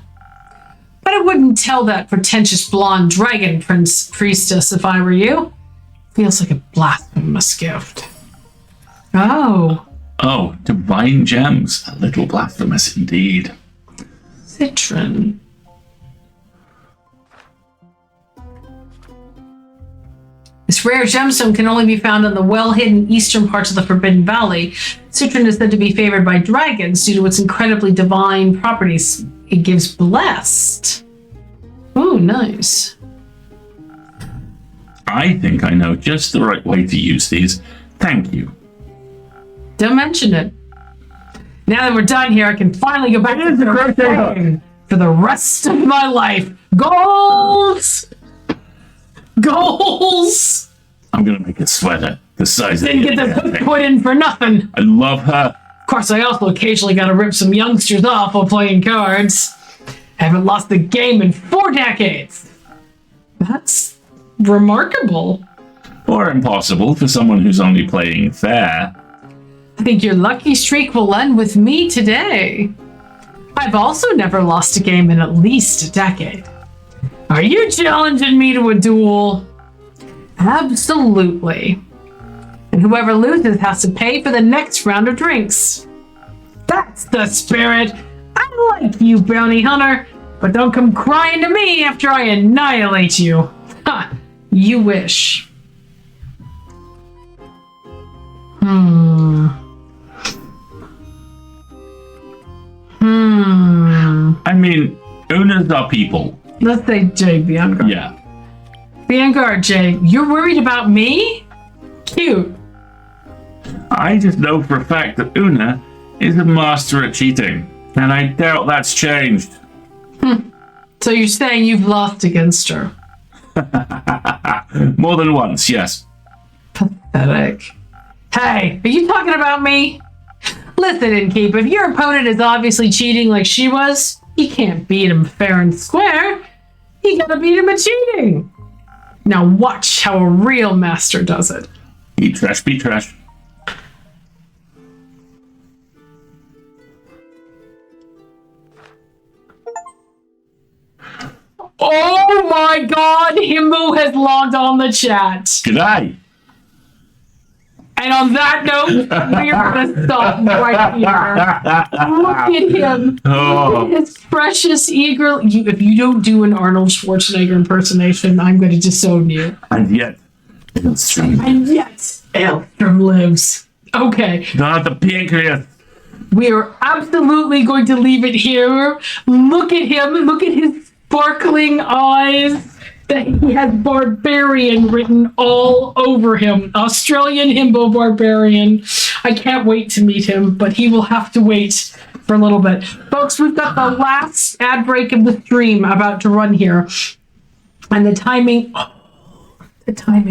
But I wouldn't tell that pretentious blonde dragon priestess if I were you. Feels like a blasphemous gift. Oh. Oh, divine gems. A little blasphemous indeed. Citron. This rare gemstone can only be found in the well-hidden eastern parts of the Forbidden Valley. Citron is said to be favored by dragons due to its incredibly divine properties. It gives blessed. Ooh, nice. I think I know just the right way to use these. Thank you. Don't mention it. Now that we're done here, I can finally go back to the crochet for the rest of my life. Goals! Goals! I'm gonna make a sweater the size Didn't of get the hook put in for nothing. I love her. Of course, I also occasionally gotta rip some youngsters off while playing cards. Haven't lost the game in 4 decades. That's remarkable. Or impossible for someone who's only playing fair. I think your lucky streak will end with me today. I've also never lost a game in at least a decade. Are you challenging me to a duel? Absolutely. And whoever loses has to pay for the next round of drinks. That's the spirit. I like you, bounty hunter, but don't come crying to me after I annihilate you. Ha! You wish. I mean, Una's our people. Let's say Jay Bianca. Yeah. Bianca or Jay, you're worried about me? Cute. I just know for a fact that Una is a master at cheating. And I doubt that's changed. So you're saying you've lost against her? More than once, yes. Pathetic. Hey, are you talking about me? Listen, Innkeep, if your opponent is obviously cheating like she was, you can't beat him fair and square. You gotta beat him at cheating. Now watch how a real master does it. Eat trash, be trash. Oh my god, Himbo has logged on the chat. G'day. And on that note, we're gonna stop right here. Look at him. Look at his precious eager. If you don't do an Arnold Schwarzenegger impersonation, I'm gonna disown you. And yet, Elstrom. And yet, Elstrom lives. Okay, Not the pancreas. we are absolutely going to leave it here. Look at him. Look at his sparkling eyes. That he has barbarian written all over him. Australian himbo barbarian. I can't wait to meet him, but he will have to wait for a little bit. Folks, we've got the last ad break of the stream about to run here. And the timing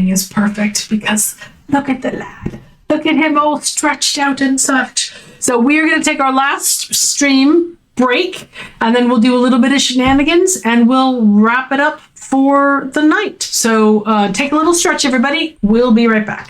is perfect because look at the lad. Look at him all stretched out and such. So we're going to take our last stream break and then we'll do a little bit of shenanigans and we'll wrap it up for the night. So take a little stretch, everybody. We'll be right back.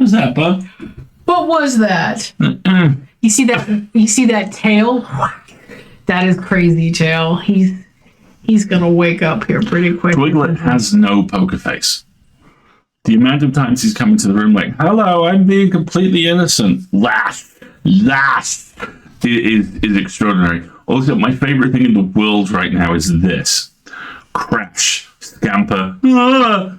was that, bud? What was that? You see that? You see that tail? That is crazy tail. He's gonna wake up here pretty quick. Twiglet has no poker face. The amount of times he's come into the room like, hello, I'm being completely innocent. Laugh. It is extraordinary. Also, my favorite thing in the world right now is this. Crash. Scamper. Ah!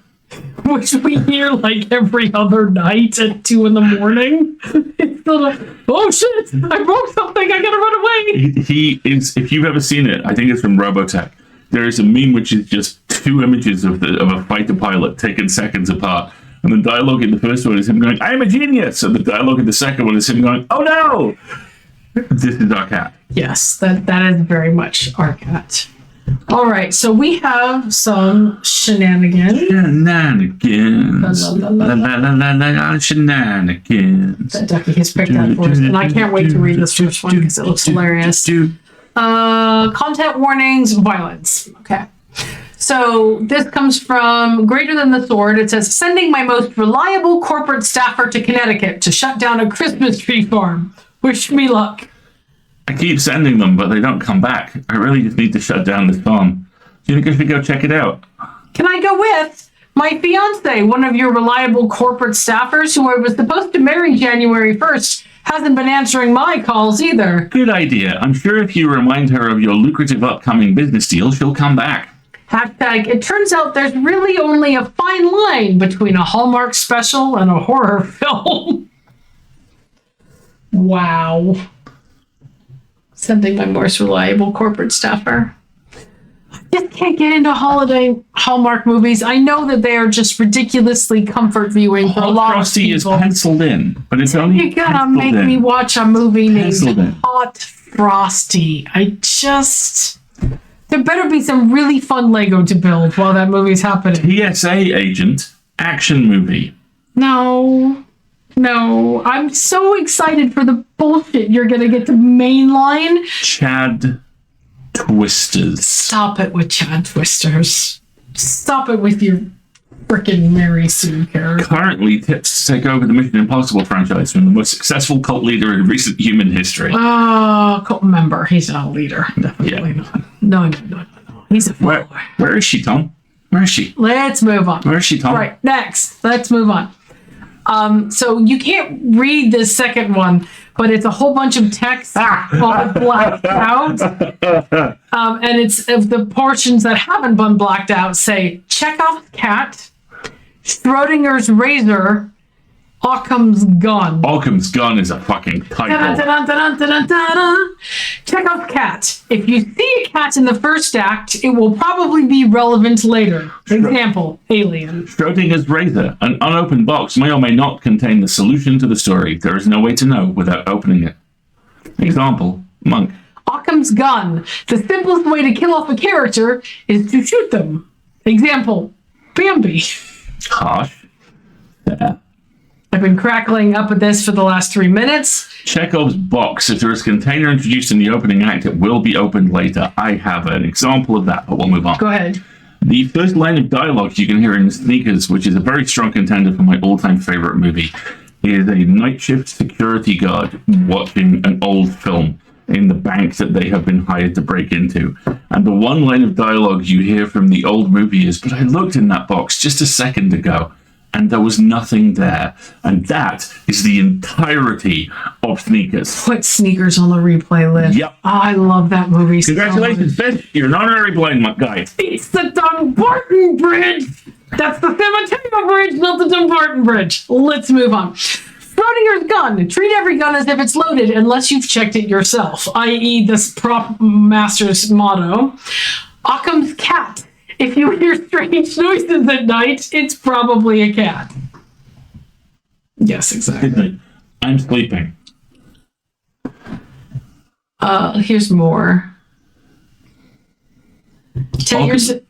Which we hear like every other night at 2 a.m. It's like, oh shit! I broke something. I gotta run away. He is. If you've ever seen it, I think it's from Robotech. There is a meme which is just 2 images of a fighter pilot taken seconds apart, and the dialogue in the first one is him going, "I am a genius," and the dialogue in the second one is him going, "Oh no!" This is our cat. Yes, that is very much our cat. All right, so we have some shenanigans. Shenanigans. Shenanigans. That Ducky has picked up for us, and I can't wait to read this first one because it looks hilarious. Content warnings, violence. Okay. So this comes from Greater Than the Sword. It says, sending my most reliable corporate staffer to Connecticut to shut down a Christmas tree farm. Wish me luck. I keep sending them, but they don't come back. I really just need to shut down this farm. Do you think I should go check it out? Can I go with my fiance, one of your reliable corporate staffers who I was supposed to marry January 1st, hasn't been answering my calls either. Good idea. I'm sure if you remind her of your lucrative upcoming business deal, she'll come back. Hashtag, it turns out there's really only a fine line between a Hallmark special and a horror film. Wow. Sending my most reliable corporate staffer. Just can't get into holiday Hallmark movies. I know that they are just ridiculously comfort viewing for a lot of Frosty is people. penciled in, but it's only You gotta penciled make in. me watch a movie Penciled named in. Hot Frosty. There better be some really fun Lego to build while that movie's happening. TSA agent action movie. No, I'm so excited for the bullshit you're gonna get to mainline. Chad Twisters. Stop it with Chad Twisters. Stop it with your frickin' Mary Sue character. Currently tips to take over the Mission Impossible franchise from the most successful cult leader in recent human history. Cult member. He's not a leader. Definitely not. No. He's a follower. Where is she, Tom? Where is she? Let's move on. Where is she, Tom? Right, next. Let's move on. So you can't read this second one, but it's a whole bunch of text all blacked out. And it's of the portions that haven't been blacked out say Chekhov's cat, Schrodinger's razor, Occam's gun. Occam's gun is a fucking title. Chekhov's cat. If you see a cat in the first act, it will probably be relevant later. Example, Alien. Schrodinger's razor. An unopened box may or may not contain the solution to the story. There is no way to know without opening it. Example, Monk. Occam's gun. The simplest way to kill off a character is to shoot them. Example, Bambi. Harsh. Fair. I've been crackling up at this for the last 3 minutes. Chekhov's box. If there is a container introduced in the opening act, it will be opened later. I have an example of that, but we'll move on. Go ahead. The first line of dialogue you can hear in Sneakers, which is a very strong contender for my all-time favorite movie, is a night shift security guard watching an old film in the bank that they have been hired to break into. And the one line of dialogue you hear from the old movie is, "But I looked in that box just a second ago, and there was nothing there." And that is the entirety of Sneakers. Put Sneakers on the replay list. Yep. Oh, I love that movie. Congratulations, Fish. You're an honorary blind guy. It's the Dumbarton Bridge. That's the San Mateo Bridge, not the Dumbarton Bridge. Let's move on. Schrodinger's gun. Treat every gun as if it's loaded unless you've checked it yourself, i.e. this prop master's motto. Occam's cat. If you hear strange noises at night, it's probably a cat. Yes, exactly. I'm sleeping. Here's more. Tag yourself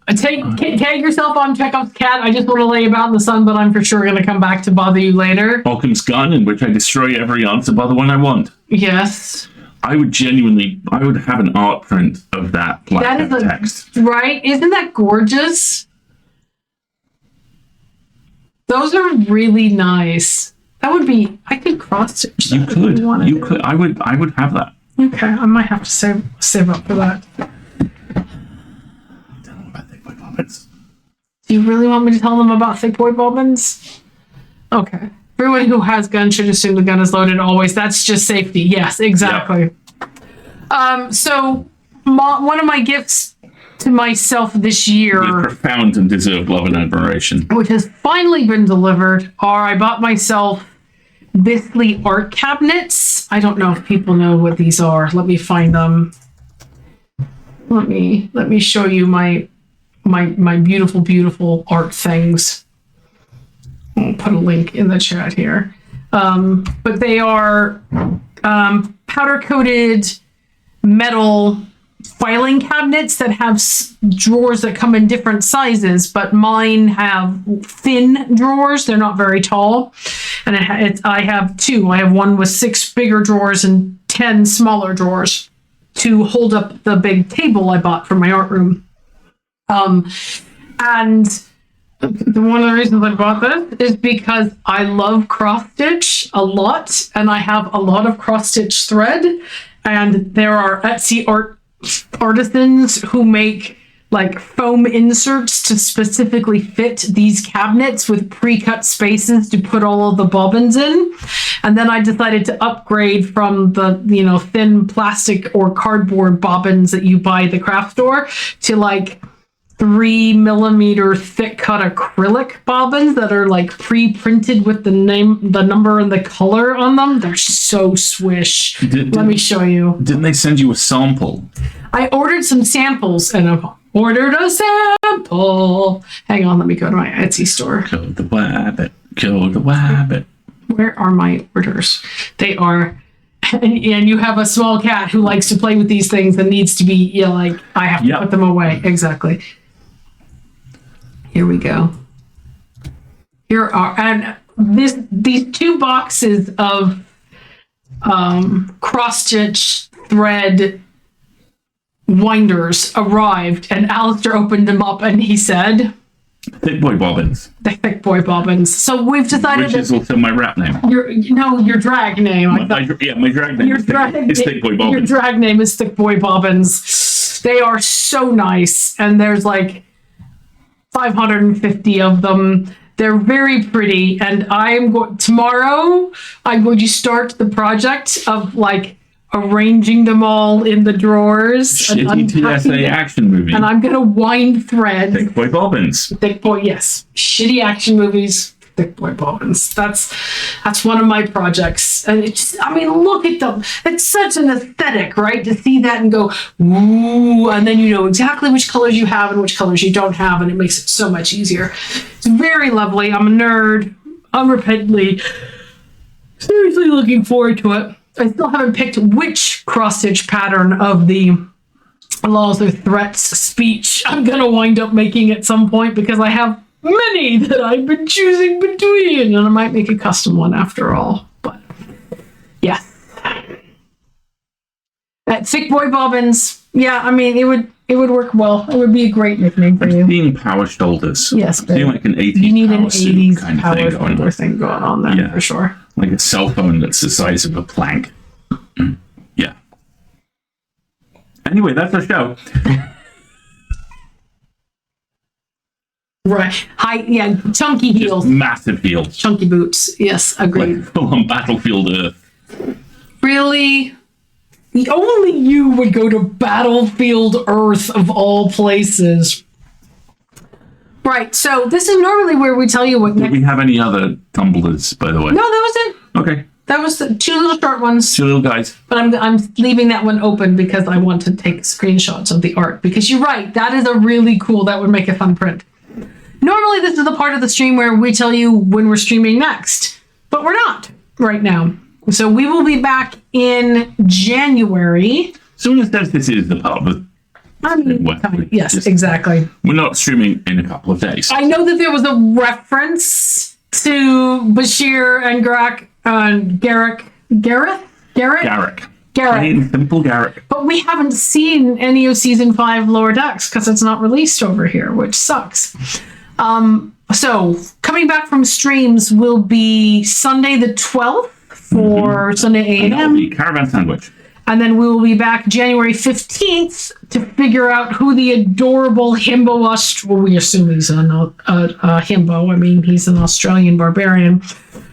on Chekhov's cat. I just want to lay about in the sun, but I'm for sure going to come back to bother you later. Occam's gun, in which I destroy every answer but the one I want. Yes. I would have an art print of that black text. Right? Isn't that gorgeous? Those are really nice. That would be. I could cross stitch. You could. You could. I would have that. Okay, I might have to save up for that. Tell them about Thick Boy Bobbins. Do you really want me to tell them about Thick Boy Bobbins? Okay. Everyone who has guns should assume the gun is loaded always. That's just safety. Yes, exactly. So one of my gifts to myself this year, With profound and deserved love and admiration. which has finally been delivered, are I bought myself Bisley art cabinets. I don't know if people know what these are. Let me find them. Let me show you my beautiful, beautiful art things. I'll put a link in the chat here. But they are powder coated metal filing cabinets that have drawers that come in different sizes, but mine have thin drawers. They're not very tall. And I have two. I have one with 6 bigger drawers and 10 smaller drawers to hold up the big table I bought for my art room. And one of the reasons I bought this is because I love cross stitch a lot, and I have a lot of cross stitch thread. And there are Etsy artisans who make like foam inserts to specifically fit these cabinets with pre-cut spaces to put all of the bobbins in. And then I decided to upgrade from the, thin plastic or cardboard bobbins that you buy at the craft store to like 3mm thick cut acrylic bobbins that are like pre-printed with the name, the number, and the color on them. They're so swish. Let me show you. Didn't they send you a sample? I ordered some samples and I ordered a sample. Hang on, let me go to my Etsy store. Kill the wabbit. Kill the wabbit. Where are my orders? They are. And you have a small cat who likes to play with these things and needs to be, I have to put them away. Exactly. Here we go. Here are, and these 2 boxes of cross-stitch thread winders arrived, and Alistair opened them up and he said, Thick Boy Bobbins. The Thick Boy Bobbins. So we've decided Which is also my rap name. Your drag name. My drag name is Thick Boy Bobbins. Your drag name is Thick Boy Bobbins. They are so nice, and there's like 550 of them. They're very pretty, and tomorrow I'm going to start the project of like arranging them all in the drawers. Shitty TSA action movie. And I'm going to wind thread. Thick Boy Bobbins. Thick Boy, yes. Shitty action movies. Thick Boy Bobbins. That's one of my projects. And look at them. It's such an aesthetic, right? To see that and go, ooh, and then you know exactly which colors you have and which colors you don't have, and it makes it so much easier. It's very lovely. I'm a nerd. Unrepentantly. Seriously looking forward to it. I still haven't picked which cross-stitch pattern of the laws or threats speech I'm going to wind up making at some point, because I have many that I've been choosing between, and I might make a custom one after all. But yeah, Thick Boy Bobbins. Yeah, it would work well. It would be a great nickname for you. Seeing power shoulders. Yes, seeing like an 80s. You need an power 80s kind of power shoulder thing going on there for sure. Like a cell phone that's the size of a plank. Yeah. Anyway, that's our show. Right. Chunky heels. Just massive heels. Chunky boots. Yes, agreed. Like full on Battlefield Earth. Really? Only you would go to Battlefield Earth of all places. Right, so this is normally where we tell you what Do we have any other tumblers, by the way? No, that was it. Okay. That was the 2 little short ones. 2 little guys. But I'm leaving that one open because I want to take screenshots of the art. Because you're right, that is a really cool, that would make a fun print. Normally this is the part of the stream where we tell you when we're streaming next. But we're not right now. So we will be back in January. Soon as this is the part of yes, exactly. We're not streaming in a couple of days. I know that there was a reference to Bashir and Garrick. Plain simple Garrick. But we haven't seen any of season 5 Lower Decks because it's not released over here, which sucks. So coming back from streams will be Sunday the 12th for Sunday And that'll A&M. be Caravan Sandwich. And then we will be back January 15th to figure out who the adorable himbo well, we assume he's a himbo. I mean, he's an Australian barbarian.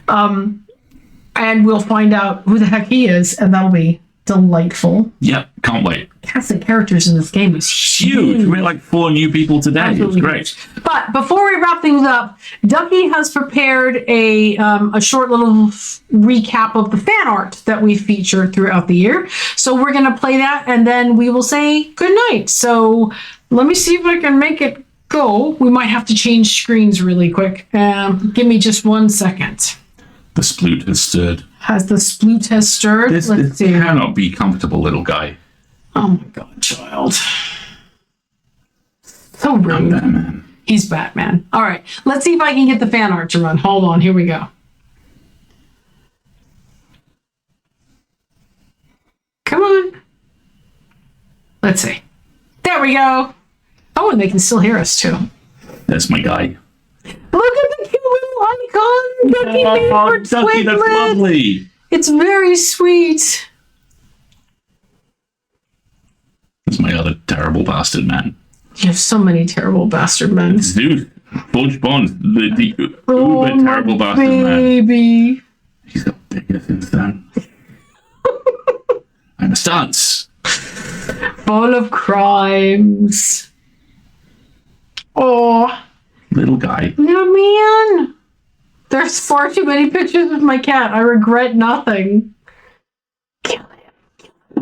And we'll find out who the heck he is, and that'll be delightful. Yep, can't wait. Cast of characters in this game is Huge. We had like 4 new people today. Absolutely. It was great. But before we wrap things up, Ducky has prepared a short little recap of the fan art that we feature throughout the year. So we're going to play that, and then we will say goodnight. So let me see if I can make it go. We might have to change screens really quick. Give me just 1 second. The sploot has stirred. Has the sploot has stirred? This Let's see. cannot be comfortable, little guy. Oh my god, child. So I'm rude. Batman. He's Batman. All right, let's see if I can get the fan art to run. Hold on, here we go. Come on. Let's see. There we go. Oh, and they can still hear us too. That's my guy. Look at the cute little icon. Ducky made for Ducky, that's Twiglet. lovely. It's very sweet. That's my other terrible bastard man. You have so many terrible bastard men. Dude, Budge Bond, the uber my terrible bastard man. baby. He's got bigger things than. I'm a stance. Full of crimes. Oh, Little guy. no, man. There's far too many pictures of my cat. I regret nothing. Kill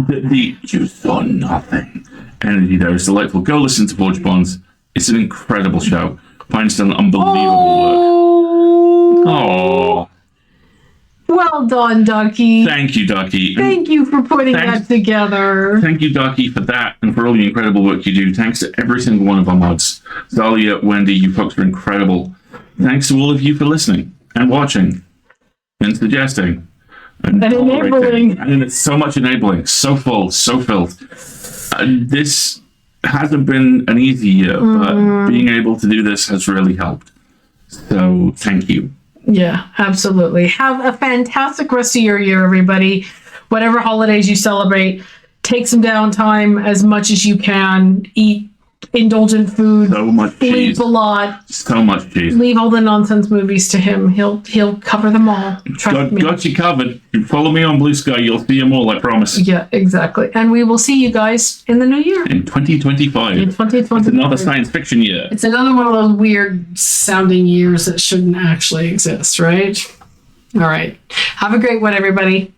him. You saw nothing. Energy there is delightful. Go listen to Budge Bonds. It's an incredible show. Find some unbelievable work. Oh, Well done, Ducky. thank you, Ducky. And Thank you for putting Thanks. that together. thank you, Ducky, for that and for all the incredible work you do. Thanks to every single one of our mods. Zalia, Wendy, you folks are incredible. Thanks to all of you for listening and watching and suggesting and tolerating. enabling. And it's so much enabling, so full, so filled. This hasn't been an easy year, but being able to do this has really helped. So thank you. Yeah, absolutely. Have a fantastic rest of your year, everybody. Whatever holidays you celebrate, take some downtime as much as you can. Eat indulgent food. So much Sleep cheese. a lot. So much cheese. Leave all the nonsense movies to him. He'll cover them all. Trust me. Got you covered. You follow me on Blue Sky, you'll see them all, I promise. Yeah, exactly. And we will see you guys in the new year. In 2025. In 2020. It's another science fiction year. It's another one of those weird sounding years that shouldn't actually exist, right? All right. Have a great one, everybody.